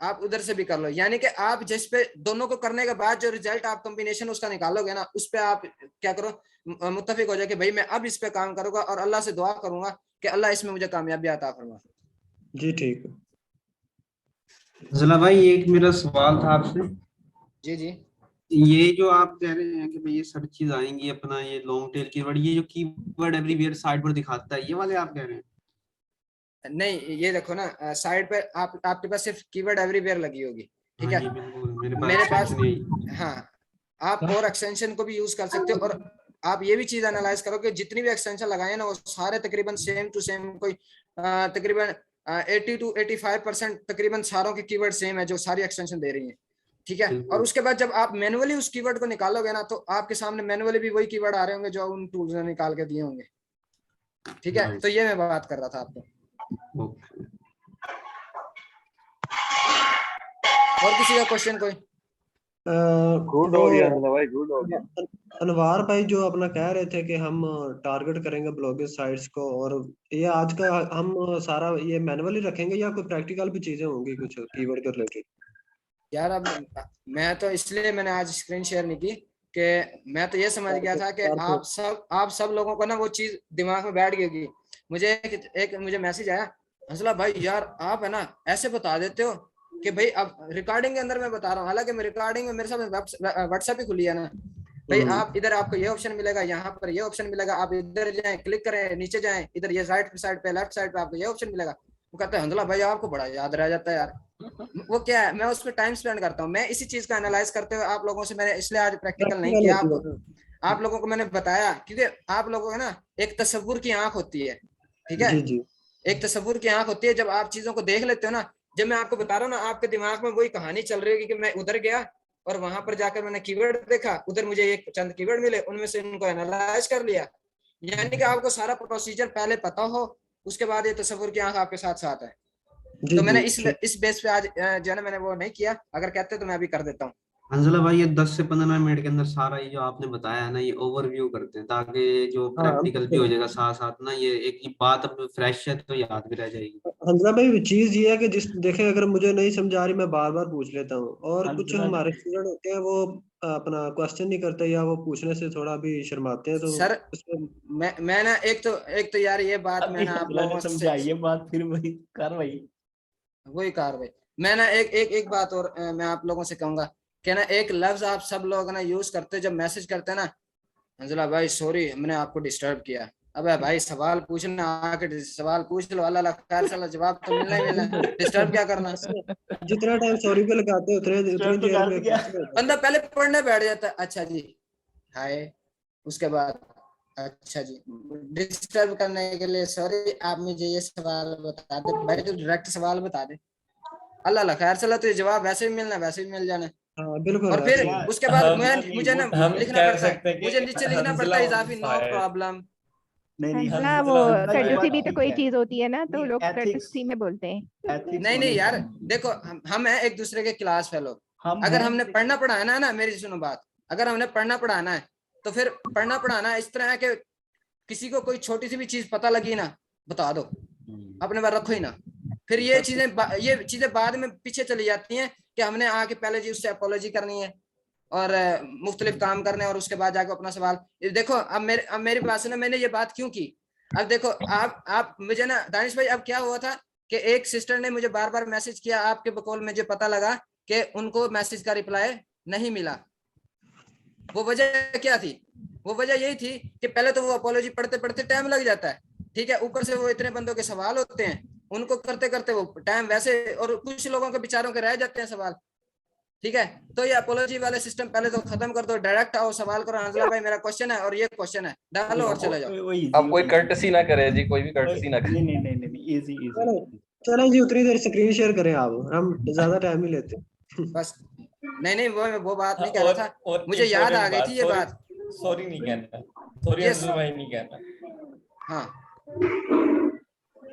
आप उधर से भी कर लो, यानी कि आप जिस पे दोनों को करने के बाद जो रिजल्ट आप कॉम्बिनेशन उसका निकालोगे ना, उस पे आप क्या करो, मुत्तफिक हो जाए कि भाई मैं अब इस पे काम करूंगा और अल्लाह से दुआ करूंगा कि अल्लाह इसमें मुझे कामयाबी अता फरमा। जी ठीक है। जला भाई एक मेरा सवाल था आपसे। जी जी, ये जो आप कह रहे हैं कि भाई ये सब चीज आएंगी अपना, ये लॉन्ग टेल कीवर्ड, ये जो कीवर्ड एवरीवेयर साइड पर दिखाता है, ये वाले आप कह रहे हैं? नहीं ये देखो ना, साइड पे आपके पास सिर्फ कीवर्ड एवरीवेयर लगी होगी, ठीक है। मेरे पास हाँ, आप और एक्सटेंशन को भी यूज कर सकते हो, और आप ये भी चीज एनालाइज करो कि जितनी भी एक्सटेंशन लगाए ना वो सारे तकरीबन सेम टू सेम, कोई तकरीबन 80 to 85% तकरीबन सारों के कीवर्ड सेम है जो सारी एक्सटेंशन दे रही हैं, ठीक है। और उसके बाद जब आप मैनुअली उस कीवर्ड को निकालोगे ना, तो आपके सामने मैनुअली भी वही कीवर्ड आ रहे होंगे जो उन टूल्स ने निकाल के दिए होंगे, ठीक है। तो ये मैं बात कर रहा था आपको। और किसी का क्वेश्चन कोई? गुड हो गया भाई, गुड हो गया। अनवार भाई जो अपना कह रहे थे कि हम टारगेट करेंगे ब्लॉगिंग साइट्स को, और ये आज का हम सारा ये मैनुअली रखेंगे या कोई प्रैक्टिकल भी चीजें होंगी कुछ कीवर्ड के रिलेटेड? यार अब मैं तो इसलिए मैंने आज स्क्रीन शेयर नहीं की कि मैं तो ये समझ गया था कि आप सब लोगों को ना वो चीज दिमाग में बैठ गई होगी। मुझे मैसेज आया, हंसला भाई यार आप है ना ऐसे बता देते हो कि भाई अब रिकॉर्डिंग के अंदर मैं बता रहा हूँ, हालांकि मैं रिकॉर्डिंग में मेरे सामने व्हाट्सएप ही खुली है ना भाई, आप इधर आपको ये ऑप्शन मिलेगा, यहाँ पर ये ऑप्शन मिलेगा, आप इधर जाएं, क्लिक करें, नीचे जाएं, इधर ये राइट साइड पे लेफ्ट साइड पे आपको ये ऑप्शन मिलेगा। वो कहते हैं हंसला भाई आपको बड़ा याद रह जाता है यार। वो क्या है, मैं उस पर टाइम स्पेंड करता हूँ, मैं इसी चीज का एनालाइज करते हुए आप लोगों से मैंने इसलिए आज प्रैक्टिकल नहीं किया, आप लोगों को मैंने बताया क्योंकि आप लोगों को ना एक तस्वुर की आंख होती है, ठीक है। एक तस्वुर की आंख होती है, जब आप चीजों को देख लेते हो ना, जब मैं आपको बता रहा हूँ ना, आपके दिमाग में वही कहानी चल रही है कि मैं उधर गया और वहां पर जाकर मैंने कीवर्ड देखा, उधर मुझे एक चंद कीवर्ड मिले, उनमें से उनको एनालाइज कर लिया, यानी कि आपको सारा प्रोसीजर पहले पता हो, उसके बाद ये तस्वुर की आंख आपके साथ साथ है। तो मैंने इस बेस पे आज जो है ना मैंने वो नहीं किया, अगर कहते तो मैं अभी कर देता हूँ। अंजला भाई ये 10 से 15 मिनट के अंदर सारा ये जो आपने बताया है ना ये ओवरव्यू करते हैं, ताकि जो हाँ प्रैक्टिकल भी हो जाएगा साथ साथ ना, ये एक ही बात अब फ्रेश है तो याद भी रह जाएगी। हंसला भाई चीज ये है कि जिस देखें अगर मुझे नहीं समझ आ रही मैं बार बार पूछ लेता हूँ, और कुछ हमारे स्टूडेंट होते हैं वो अपना क्वेश्चन नहीं करते या वो पूछने से थोड़ा भी शर्माते हैं, तो सर उसमें मैं ना एक तो यार ये बात मैंने आप लोगों से समझाइए बात, फिर वही कार्रवाई। वही कार्रवाई। मैं ना एक बात और मैं आप लोगों से कहूंगा कि ना एक लफ्ज आप सब लोग ना यूज करते जब मैसेज करते हैं ना, अंजला भाई सॉरी मैंने आपको डिस्टर्ब किया। अबे भाई सवाल पूछना आके सवाल पूछ लो, अल्लाह खैर साला जवाब तो मिलना ही मिलना है, डिस्टर्ब क्या करना। जितना टाइम सॉरी पे लगाते हैं उतनी देर में question होता है। बंदा पहले पढ़ने बैठ जाता है, अच्छा जी हाय, उसके बाद अच्छा जी डिस्टर्ब करने के लिए सॉरी आप मुझे ये सवाल बता दे। भाई तो डायरेक्ट सवाल बता दे, अल्लाह खैर चला तो जवाब वैसे भी मिलना वैसे भी मिल जाना। हाँ बिल्कुल। और फिर उसके बाद मुझे ना हम लिखना कह पड़ता सकते है, हैं कि मुझे नीचे लिखना पड़ता है इजाफी नो प्रॉब्लम। नहीं हंसला वो कर्टसी तो कोई चीज होती है ना, तो लोग कर्टसी में बोलते हैं। नहीं यार देखो हम है एक दूसरे के क्लास फेलो, अगर हमने पढ़ना पढ़ाना है ना, मेरी सुनो बात, अगर हमने पढ़ना पढ़ाना है तो फिर पढ़ना पढ़ाना इस तरह है कि किसी को कोई छोटी सी भी चीज पता लगी ना बता दो, अपने बार रखो ही ना। फिर ये चीजें बाद में पीछे चली जाती हैं कि हमने आके पहले जी उससे अपोलॉजी करनी है और मुख्तलिफ काम करने और उसके बाद जाके अपना सवाल देखो। अब मेरी बात सुनो, मैंने ये बात क्यों की। अब देखो आप मुझे ना दानिश भाई, अब क्या हुआ था कि एक सिस्टर ने मुझे बार बार मैसेज किया, आपके बकौल मुझे पता लगा कि उनको मैसेज का रिप्लाई नहीं मिला। वो वजह क्या थी? वो वजह यही थी कि पहले तो वो अपोलॉजी पढ़ते पढ़ते टाइम लग जाता है, ठीक है, ऊपर से वो इतने बंदों के सवाल होते हैं, उनको करते करते वो टाइम वैसे, और कुछ लोगों के बेचारों के रह जाते हैं सवाल, ठीक है। तो ये अपोलॉजी वाले सिस्टम पहले तो खत्म कर दो, डायरेक्ट आओ सवाल करो, अंजला भाई मेरा क्वेश्चन है और ये क्वेश्चन है, डालो और चले जाओ। अब कोई कर्टसी ना करे जी, कोई भी कर्टसी ना करे। नहीं इजी चलो जी उतनी देर स्क्रीन शेयर करें आप, हम ज्यादा टाइम नहीं लेते। बस नहीं वो बात नहीं कह रहा था, मुझे याद आ गई थी ये बात। सॉरी नहीं कहना, सॉरी अंजल भाई नहीं कहना। हाँ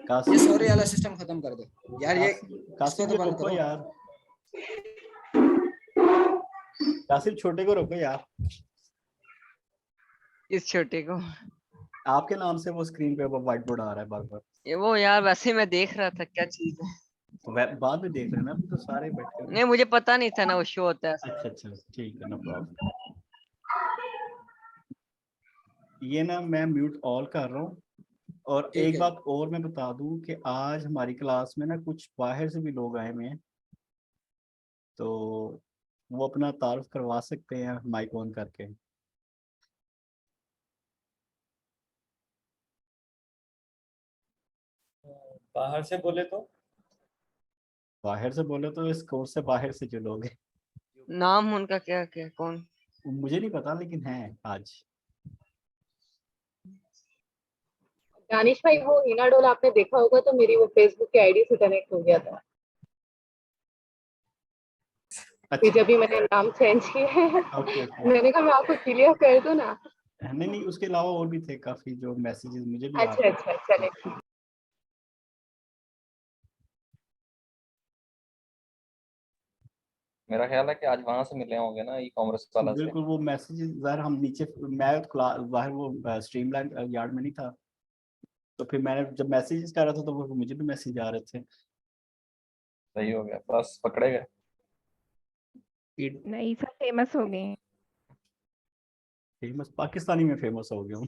ये सॉरी वाला सिस्टम खत्म कर दो यार, ये कासिम तो बंद को करो यार, कासिम छोटे को रोको यार। इस छोटे को आपके नाम से वो स्क्रीन पे व्हाइट बोर्ड आ रहा है बार बार। ये वो यार वैसे मैं देख रहा था क्या चीज है, तो बाद में देख रहे हैं ना, अभी तो सारे बैठे हैं। नहीं मुझे पता नहीं था ना वो शो होता है। अच्छा ठीक है, नो प्रॉब्लम। ये ना मैं म्यूट ऑल कर रहा हूँ। और एक बात और मैं बता दूं कि आज हमारी क्लास में ना कुछ बाहर से भी लोग आए हुए हैं, तो वो अपना तारुफ करवा सकते हैं माइक ऑन करके। बाहर से बोले तो इस कोर्स से बाहर से जो लोग हैं, नाम उनका क्या क्या कौन, मुझे नहीं पता लेकिन है आज। दानिश भाई वो हिना डोल आपने देखा होगा, तो मेरी वो फेसबुक के आईडी से कनेक्ट हो गया था। अच्छा। जब भी मैंने नाम चेंज किया है मैंने कहा मैं आपको क्लियर कर दूं ना। नहीं उसके अलावा और भी थे काफी जो मैसेजेस मुझे भी अच्छा चले। मेरा ख्याल है कि आज वहां से मिले होंगे ना, ई कॉमर्स वाला से। बिल्कुल वो मैसेजेस ज़ाहिर हम नीचे, मैं बाहर वो स्ट्रीमलाइन यार्ड में नहीं था, तो फिर मैंने जब मैसेजेस कर रहा था तो वो मुझे भी मैसेज आ रहे थे। सही हो गया, बस पकड़े गए। नहीं सब फेमस हो गए, फेमस पाकिस्तानी में फेमस हो गया हूँ।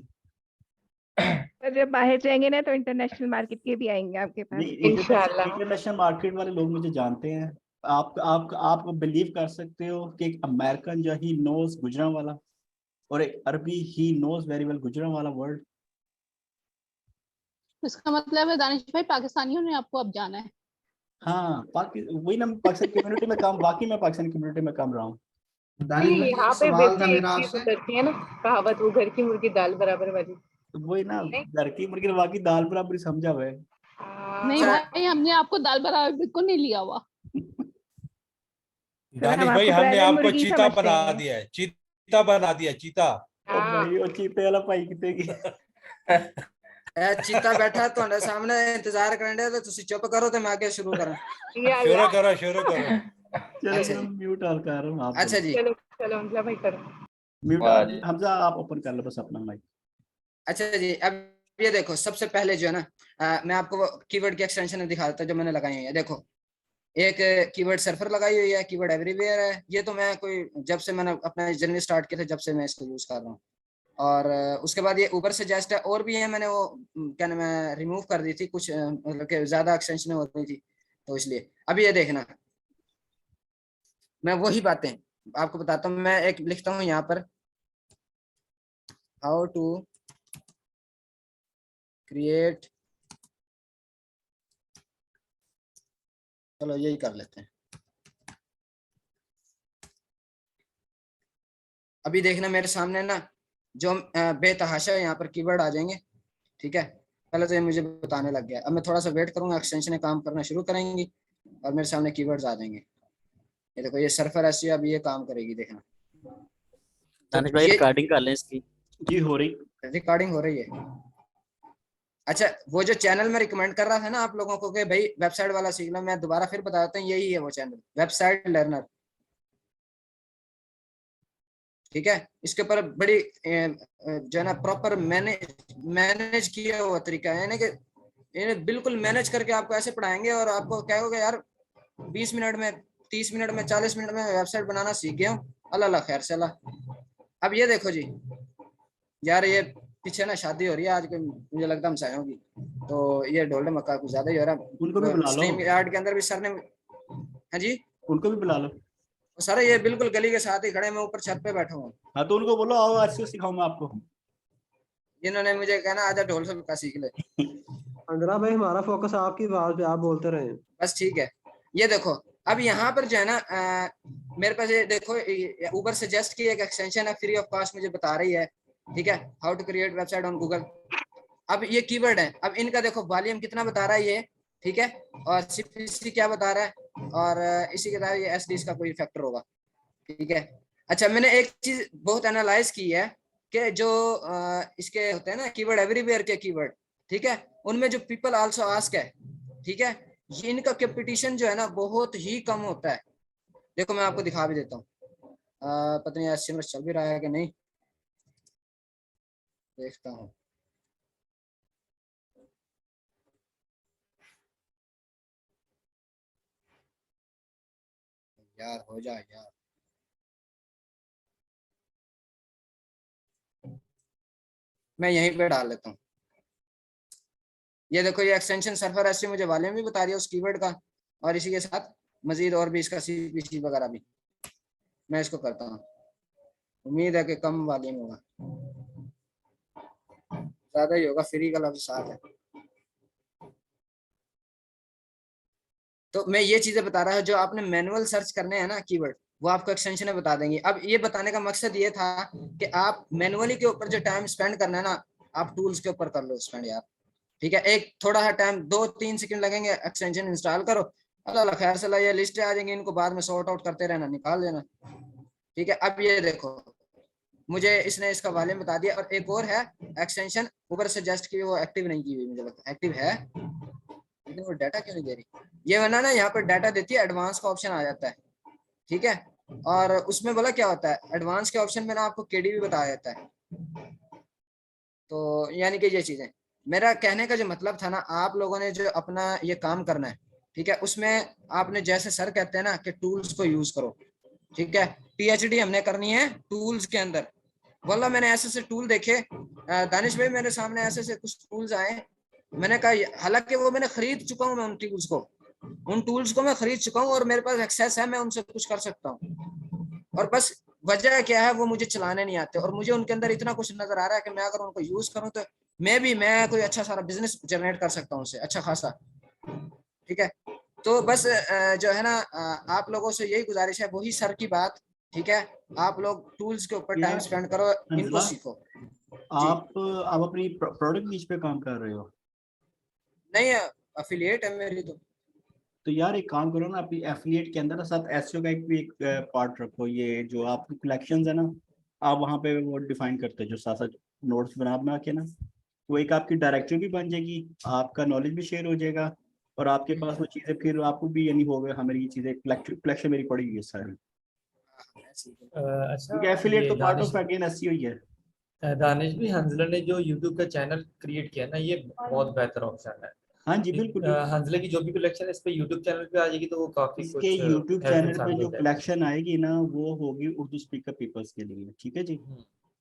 पर जब बाहर जाएंगे ना तो इंटरनेशनल मार्केट के भी आएंगे आपके पास इंशाल्लाह। इंटरनेशनल मार्केट वाले लोग मुझे जानते हैं। आप बिलीव कर सकते हो कि एक अमेरिकन जो ही नोज गुजरांवाला और एक अरबी he knows very well Gujranwala word. इसका मतलब है दानिश भाई पाकिस्तानियों ने आपको अब जाना है। हाँ वही ना, पाकिस्तान कम्युनिटी में काम, वाकई मैं पाकिस्तान कम्युनिटी में काम रहा हूँ। यहाँ पे वैसे एक चीज उतरती है ना कहावत, वो घर की मुर्गी दाल बराबर वाली। तो वही ना, घर की मुर्गी वाकई दाल बराबर समझा हुआ है। नहीं भाई हमने आपको दाल बराबर बिल्कुल नहीं लिया हुआ। दानिश भाई हमने आपको चीता बना दिया है, चीता बना दिया, चीता। भाई वो चीते वाला भाई कितने की चीता बैठा तो सामने इंतजार करने, तो तुसी चुप करो तो मैं आगे शुरू करा। शुरू करो चलो अच्छा मैं जी। म्यूट ऑल कर रहा हूँ, आप अच्छा जी। चलो चलो हमजा भाई करो। म्यूट वाह जी। हमजा आप ओपन कर लो बस अपना माइक। अच्छा जी, अब ये देखो सबसे पहले जो है ना, मैं आपको कीवर्ड की एक्सटेंशन दिखा देता हूँ जो मैंने लगाई हुई है। देखो एक कीवर्ड सर्फर लगाई हुई है, कीवर्ड एवरीवेयर है। ये तो मैं कोई जब से मैंने अपना जर्नी स्टार्ट किया था जब से मैं इसको यूज कर रहा हूँ। और उसके बाद ये ऊपर से जस्ट है, और भी है, मैंने वो क्या नाम है रिमूव कर दी थी कुछ, मतलब कि ज्यादा एक्सटेंशन हो रही थी तो इसलिए। अभी ये देखना, मैं वही बातें आपको बताता हूँ। मैं एक लिखता हूँ यहाँ पर, हाउ टू क्रिएट, चलो यही कर लेते हैं। अभी देखना मेरे सामने ना जो बेतहाशा यहाँ पर कीवर्ड आ जाएंगे, ठीक है। पहले तो ये मुझे बताने लग गया, अब मैं थोड़ा सा वेट करूंगा, एक्सटेंशन काम करना शुरू करेंगी और मेरे सामने कीवर्ड्स आ जाएंगे। ये देखो ये सर्फर ऐसी अभी ये काम करेगी, देखना। दानिश भाई ये रिकॉर्डिंग कर लें इसकी। जी हो रही, रिकॉर्डिंग हो रही है। अच्छा, वो जो चैनल में रिकमेंड कर रहा था ना आप लोगों को कि भाई वेबसाइट वाला सीख लो, मैं दोबारा फिर बता देता हूँ, यही है वो चैनल, वेबसाइट लर्नर, ठीक है। इसके ऊपर बड़ी जो है ना प्रॉपर मैनेज किया हुआ तरीका है, यानी कि इन्हें बिल्कुल मैनेज करके आपको ऐसे पढ़ाएंगे और आपको क्या होगा यार 20 मिनट में, 30 मिनट में, 40 मिनट में वेबसाइट बनाना सीख गया हूँ, अल्लाह अल्लाह खैर से अल्लाह। अब ये देखो जी यार, ये पीछे ना शादी हो रही है आज के, मुझे लगता है हमसाए होगी, तो ये ढोल मक्का कुछ ज्यादा ही हो रहा है। उनको भी बुला लो, स्ट्रीम यार्ड के अंदर भी सर ने, हाँ जी उनको भी बुला लो। सर ये बिल्कुल गली के साथ ही खड़े, मैं ऊपर छत पे बैठा हूँ। हाँ तो उनको बोलो आओ आज से सिखाऊंगा आपको। इन्होंने मुझे कहना आजा ढोल से मक्का सीख ले। अंजना भाई हमारा फोकस आपकी बात पे, आप बोलते रहे। बस ठीक है। ये देखो अब यहाँ पर जो है ना मेरे पास ये देखो ऊबर सजेस्ट की एक एक्सटेंशन है, फ्री ऑफ कॉस्ट मुझे बता रही है, ठीक है, how to create website on Google. अब ये कीवर्ड है, अब इनका देखो वॉल्यूम कितना बता रहा है ये, ठीक है, और सीपीसी क्या बता रहा है, और इसी के साथ ये एसडी का कोई फैक्टर होगा, ठीक है। अच्छा, मैंने एक चीज बहुत एनालाइज की है कि जो इसके होते हैं ना कीवर्ड एवरीवेयर के कीवर्ड, ठीक है, उनमें जो पीपल आल्सो आस्क है, ठीक है, ये इनका कंपटीशन जो है ना बहुत ही कम होता है। देखो मैं आपको दिखा भी देता हूँ, पता नहीं एसएमएस चल भी रहा है कि नहीं, देखता हूँ। यार हो जाए यार, मैं यहीं पे डाल लेता हूँ। ये देखो ये एक्सटेंशन सर्फर ऐसे मुझे वॉल्यूम भी बता रही है उस कीवर्ड का, और इसी के साथ मजीद और भी इसका सीपीसी वगैरह भी। मैं इसको करता हूँ, उम्मीद है कि कम वॉल्यूम होगा, ज्यादा ही होगा, फ्री का लफ्ज साथ है। तो मैं ये चीजें बता रहा हूँ जो आपने मैनुअल सर्च करने हैं ना कीवर्ड, वो आपको एक्सटेंशन बता देंगे। अब ये बताने का मकसद ये था कि आप मैनुअली के ऊपर जो टाइम स्पेंड करना है ना, आप टूल्स के ऊपर कर लो स्पेंड यार, ठीक है। एक थोड़ा सा टाइम 2-3 सेकंड लगेंगे, एक्सटेंशन इंस्टॉल करो, अल्लाह खैर से ये लिस्ट आ जाएंगी, इनको बाद में सॉर्ट आउट करते रहना, निकाल देना, ठीक है। अब ये देखो मुझे इसने इसका वॉल्यूम बता दिया, और एक और है एक्सटेंशन ऊपर सजेस्ट की, वो एक्टिव नहीं की हुई, मुझे लगता है एक्टिव है लेकिन वो डाटा क्यों नहीं दे रही। ये वरना ना यहाँ पर डाटा देती है, एडवांस का ऑप्शन आ जाता है, ठीक है, और उसमें बोला क्या होता है एडवांस के ऑप्शन में ना आपको केडी भी बताया जाता है। तो यानी कि ये चीजें, मेरा कहने का जो मतलब था ना, आप लोगों ने जो अपना ये काम करना है, ठीक है, उसमें आपने जैसे सर कहते हैं ना कि टूल्स को यूज करो, ठीक है। पीएचडी हमने करनी है टूल्स के अंदर। वल्ला मैंने ऐसे से टूल देखे, दानिश भाई मेरे सामने ऐसे से कुछ टूल्स आए, मैंने कहा हालांकि वो मैंने खरीद चुका हूँ, मैं उन टूल्स को मैं खरीद चुका हूँ और मेरे पास एक्सेस है, मैं उनसे कुछ कर सकता हूँ, और बस वजह क्या है वो मुझे चलाने नहीं आते, और मुझे उनके अंदर इतना कुछ नजर आ रहा है कि मैं अगर उनको यूज करूँ तो मैं कोई अच्छा सारा बिजनेस जनरेट कर सकता हूँ उससे अच्छा खासा, ठीक है। तो बस जो है ना आप लोगों से यही गुजारिश है, वही सर की बात, ठीक है, आप लोग टूल्स के ऊपर टाइम स्पेंड करो, इनको सीखो। आप अपनी प्रोडक्ट नीच पे काम कर रहे हो? नहीं, अफिलिएट है मेरी तो यार एक काम करो ना, अपनी एफिलिएट के अंदर साथ एसईओ का एक पार्ट रखो। ये जो आपकी कलेक्शंस है ना, आप वहाँ पे वो डिफाइन करते हो जो साथ साथ नोट्स बना के ना, वो एक आपकी डायरेक्टरी भी बन जाएगी, आपका नॉलेज भी शेयर हो जाएगा, और आपके पास वो चीजें फिर आपको भी यानी हो गए हमारी ये चीजें कलेक्शन मेरी पड़ी हुई है सारी। क्योंकि एफिलिएट ये तो part Danish of again SEO ही है। दानिश भी हंजला ने जो यूट्यूब का चैनल क्रिएट किया ना, ये बहुत बेहतर ऑप्शन है। हाँ जी बिल्कुल बिल्कुल। हंजला की जो भी कलेक्शन है इस पे यूट्यूब चैनल पे आ जाएगी, तो वो काफी इसके कुछ यूट्यूब हेल्पफुल चैनल पे साबित जो हो जाएगी। कलेक्शन आएगी ना वो होगी उर्दू स्पीकर पीपल्स के लिए, ठीक है जी।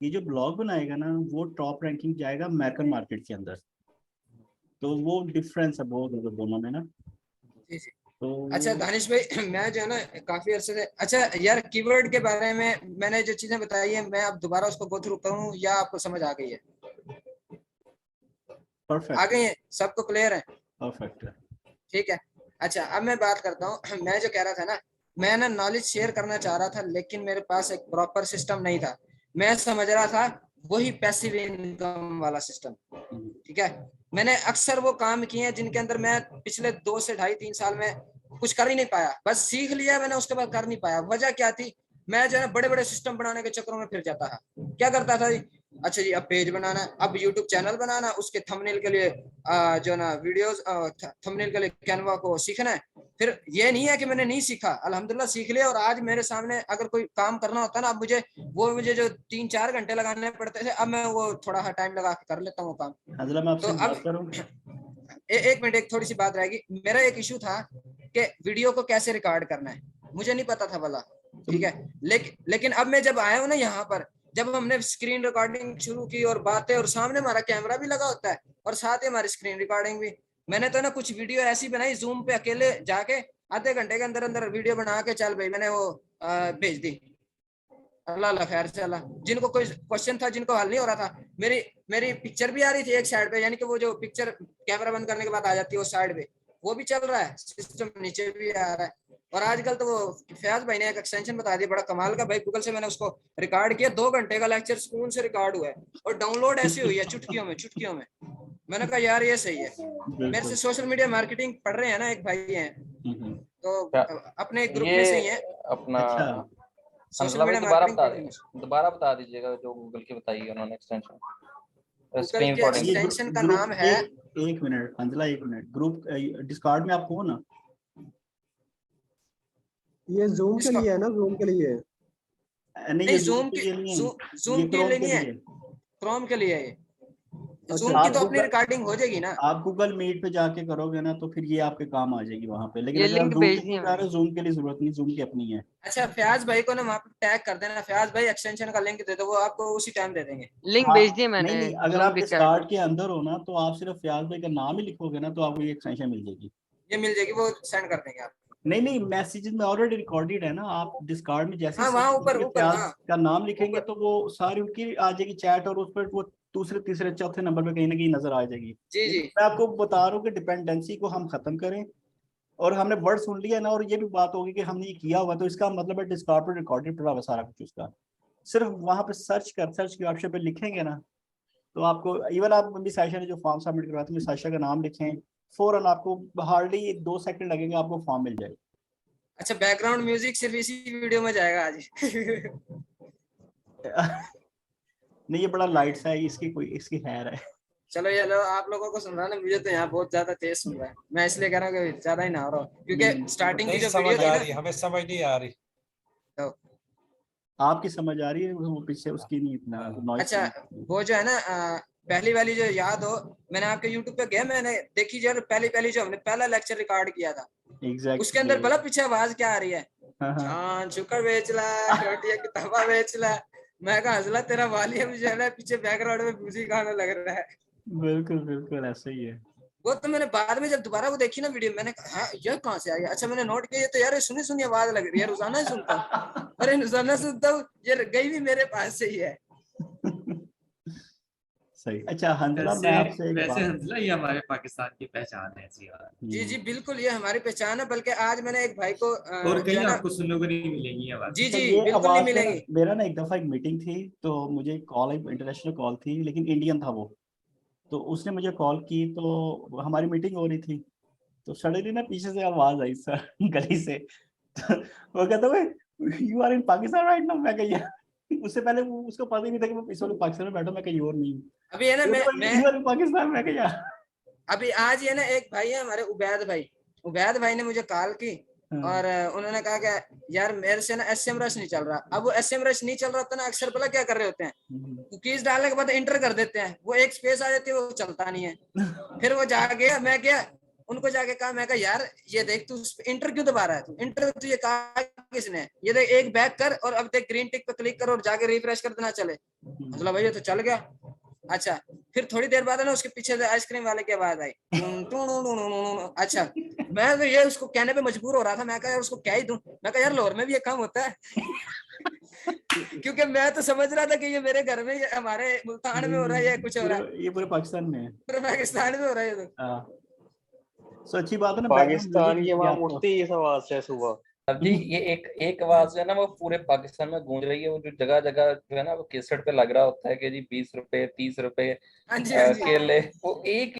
ये जो ब्लॉग बनाएगा ना वो टॉप रैंकिंग जाएगा अमेरिकन मार्केट के अंदर, तो वो डिफरेंस है बहुत ज़्यादा दोनों में ना। जी जी। तो अच्छा दानिश भाई, मैं जो है ना काफी अरसे से, अच्छा यार कीवर्ड के बारे में मैंने जो चीजें बताई है मैं अब दोबारा उसको गो थ्रू करूं या आपको समझ आ गई है? परफेक्ट, आ गई है, सबको क्लियर है? परफेक्ट है। ठीक है। अच्छा अब मैं बात करता हूँ। मैं जो कह रहा था ना, मैं ना नॉलेज शेयर करना चाह रहा था लेकिन मेरे पास एक प्रॉपर सिस्टम नहीं था। मैं समझ रहा था वही पैसिव इनकम वाला सिस्टम, ठीक है। मैंने अक्सर वो काम किए हैं जिनके अंदर मैं पिछले 2 से 2.5-3 साल में कुछ कर ही नहीं पाया, बस सीख लिया मैंने, उसके बाद कर नहीं पाया। वजह क्या थी? मैं जो है बड़े बड़े सिस्टम बनाने के चक्करों में फिर जाता था। क्या करता था जी, अच्छा जी अब पेज बनाना है, अब यूट्यूब चैनल बनाना, उसके थंबनेल के लिए जो ना वीडियोस, थंबनेल के लिए कैनवा को सीखना है। फिर ये नहीं है कि मैंने नहीं सीखा, अल्हम्दुलिल्लाह सीख लिया। और आज मेरे सामने अगर कोई काम करना होता ना, अब मुझे जो 3-4 घंटे लगाने पड़ते थे, अब मैं वो थोड़ा टाइम लगा के कर लेता हूँ काम। हजला मैं आपसे तो अब बात करूं? एक मिनट, एक थोड़ी सी बात रहेगी। मेरा एक इशू था कि वीडियो को कैसे रिकॉर्ड करना है, मुझे नहीं पता था भला, ठीक है। लेकिन अब मैं जब आया हूँ ना यहाँ पर, जब हमने स्क्रीन रिकॉर्डिंग शुरू की और बातें, और सामने हमारा कैमरा भी लगा होता है और साथ ही हमारी स्क्रीन रिकॉर्डिंग भी। मैंने तो ना कुछ वीडियो ऐसी बनाई, जूम पे अकेले जाके आधे घंटे के अंदर अंदर वीडियो बना के चल भाई मैंने वो भेज दी। अल्लाह खैर चला। जिनको कोई क्वेश्चन था, जिनको हल नहीं हो रहा था, मेरी पिक्चर भी आ रही थी एक साइड पे, यानी कि वो जो पिक्चर कैमरा बंद करने के बाद आ जाती है उस साइड पे, वो भी चल रहा है, सिस्टम नीचे भी आ रहा है। और आजकल तो वो फयाज भाई ने एक एक्सटेंशन बता दिया बड़ा कमाल का भाई, गूगल से मैंने उसको रिकॉर्ड किया, 2 घंटे का लेक्चर सुकून से रिकॉर्ड हुआ है और डाउनलोड ऐसी हुई है चुटकियों में। मैंने कहा यार ये सही है। मेरे से सोशल मीडिया मार्केटिंग पढ़ रहे हैं ना एक भाई हैं, तो अपने ग्रुप में से ही है अपना। सोशल मीडिया दोबारा बता दीजिएगा जो गूगल की बताई है उन्होंने एक्सटेंशन। गूगल के एक्सटेंशन का नाम है, एक मिनट हंजला, एक मिनट। ग्रुप डिस्कॉर्ड में आप हो ना? ये जूम के लिए है ना, जूम के लिए नहीं, जूम के लिए नहीं है, क्रोम के लिए है ये। जूम की तो अपनी रिकॉर्डिंग हो जाएगी ना। आप गूगल मीट पे जाके करोगे ना तो फिर ये आपके काम आ जाएगी वहां पे, लेकिन ये अगर आप लिंक जूम भेज के दिया लिए जा रहे हो, जूम के लिए जरूरत नहीं, जूम की अपनी है। अच्छा फयाज भाई को ना वहाँ पे टैग कर देना, फयाज भाई एक्सटेंशन का लिंक दे दो, वो आपको उसी टाइम दे देंगे। लिंक भेज दिया मैंने। नहीं, अगर आप डिस्कॉर्ड के अंदर हो ना तो आप सिर्फ फयाज भाई का नाम ही लिखोगे ना तो आपको ये एक्सटेंशन मिल जाएगी। ये मिल जाएगी, वो सेंड कर देंगे आप। नहीं, मैसेजेस में ऑलरेडी रिकॉर्डेड है ना। आप डिस्कॉर्ड में जैसे वहाँ ऊपर फयाज का नाम लिखेंगे तो वो सारी उनकी आ जाएगी चैट, और उस पर वो दूसरे तीसरे चौथे नंबर पे कहीं ना कहीं नजर आ जाएगी। जी। मैं आपको बता रहा हूँ कि डिपेंडेंसी को हम खत्म करें, और हमने वर्ड सुन लिया ना, और ये भी बात होगी कि हमने ये किया हुआ, तो इसका मतलब है डिस्कॉर्ड पर रिकॉर्डेड पड़ा हुआ सारा कुछ उसका। सिर्फ वहां पे सर्च के ऑप्शन पे लिखेंगे ना तो आपको, इवन आप भी साइशा ने जो फॉर्म सबमिट करवाया था, साइशा का नाम लिखें, फौरन आपको हार्डली 2 सेकंड लगेंगे, आपको फॉर्म मिल जाएगा। अच्छा बैकग्राउंड म्यूजिक सिर्फ इसी वीडियो में जाएगा आज? नहीं, ये बड़ा लाइट सा है, इसकी हैर है। चलो ये लो, आप लोगों को सुन रहा है ना, मुझे तो यहाँ बहुत ज्यादा तेज सुन रहा है। मैं इसलिए कह रहा हूँ कि ज्यादा ही ना हो रहा हूँ, क्योंकि स्टार्टिंग की जो वीडियो थी ना, हमें समझ नहीं आ रही। तो आपकी समझ आ रही है, वो पीछे उसकी नहीं इतना नॉइस। अच्छा वो जो है ना पहली वाली जो याद हो, मैंने आपके YouTube पे गया, मैंने देखी जो पहली जो हमने पहला लेक्चर रिकॉर्ड किया था, उसके अंदर भला पीछे आवाज क्या आ रही है? चांद शुक्र बेचला, रोटियां की तवा बेचला। मैं कहा हंसला तेरा वालियम जो है ना पीछे बैकग्राउंड में म्यूजिक गाना लग रहा है। बिल्कुल ऐसा ही है। वो तो मैंने बाद में जब दोबारा वो देखी ना वीडियो, मैंने कहा ये कहाँ से आ गया? अच्छा मैंने नोट किया, तो यार ये सुनी आवाज लग रही है, रोजाना ही सुनता हूँ। अरे रोजाना सुनता हूँ, ये गई भी मेरे पास से ही है। सही। अच्छा हंसला, मैं आपसे वैसे हंसला ये हमारे पाकिस्तान की पहचान है जी बिल्कुल, ये हमारी पहचान है। बल्कि आज मैंने एक भाई को और कहीं आपको सुनने को नहीं मिलेंगी आवाज। जी बिल्कुल नहीं मिलेंगी। मेरा ना एक दफा एक मीटिंग थी, तो मुझे कॉल, इंटरनेशनल कॉल थी, लेकिन इंडियन था वो। तो उसने मुझे कॉल की, तो हमारी मीटिंग हो रही थी, तो सडनली ना पीछे से आवाज आई सर गली से। तो वो कहता है you are in Pakistan right now. मैं कहा उससे पहले उसको पता ही नहीं था कि मैं इस वक्त पाकिस्तान में बैठा, मैं कहीं और नहीं हूँ। अभी है ना मैं पाकिस्तान में कहा अभी आज ये ना एक भाई है हमारे उबैद भाई ने मुझे कॉल की और उन्होंने कहा कि यार मेरे से ना एसएम रश नहीं चल रहा। अब वो एसएम रश नहीं चल रहा होता ना, अक्सर पता क्या कर रहे होते हैं, कुकीज डालने के बाद एंटर कर देते हैं, वो एक स्पेस आ जाती है, वो चलता नहीं है। फिर वो जाके मैं क्या उनको जाके कहा, मैं कहा यार ये देख तू इंटर क्यों दबा रहा है, तू इंटर तुझे कहा किसने, ये देख एक बैक कर और अब देख ग्रीन टिक पे क्लिक कर और जाके रिफ्रेश कर देना चले। मतलब भाई ये तो चल गया। अच्छा फिर थोड़ी देर बाद है ना उसके पीछे से आइसक्रीम वाले की आवाज आई। अच्छा मैं तो ये उसको कहने पे मजबूर हो रहा था, मैं कहा यार उसको क्या ही दूं, मैं कहा यार लाहौर में भी ये काम होता है। क्योंकि मैं तो समझ रहा था कि ये मेरे घर में, ये हमारे मुल्तान में हो रहा है, ये कुछ हो रहा है, ये पूरे पाकिस्तान में है, पूरे पाकिस्तान में हो रहा है ये तो। अच्छी बात है ना, पाकिस्तान की वहां उठती है इस आवाज से सुबह। जी ये एक आवाज जो है ना वो पूरे पाकिस्तान में गूंज रही है। वो जो जगह जगह जो है ना वो केसट पे लग रहा होता है कि जी 20 रुपए 30 रुपए हाँ जी, हाँ जी। केले, वो एक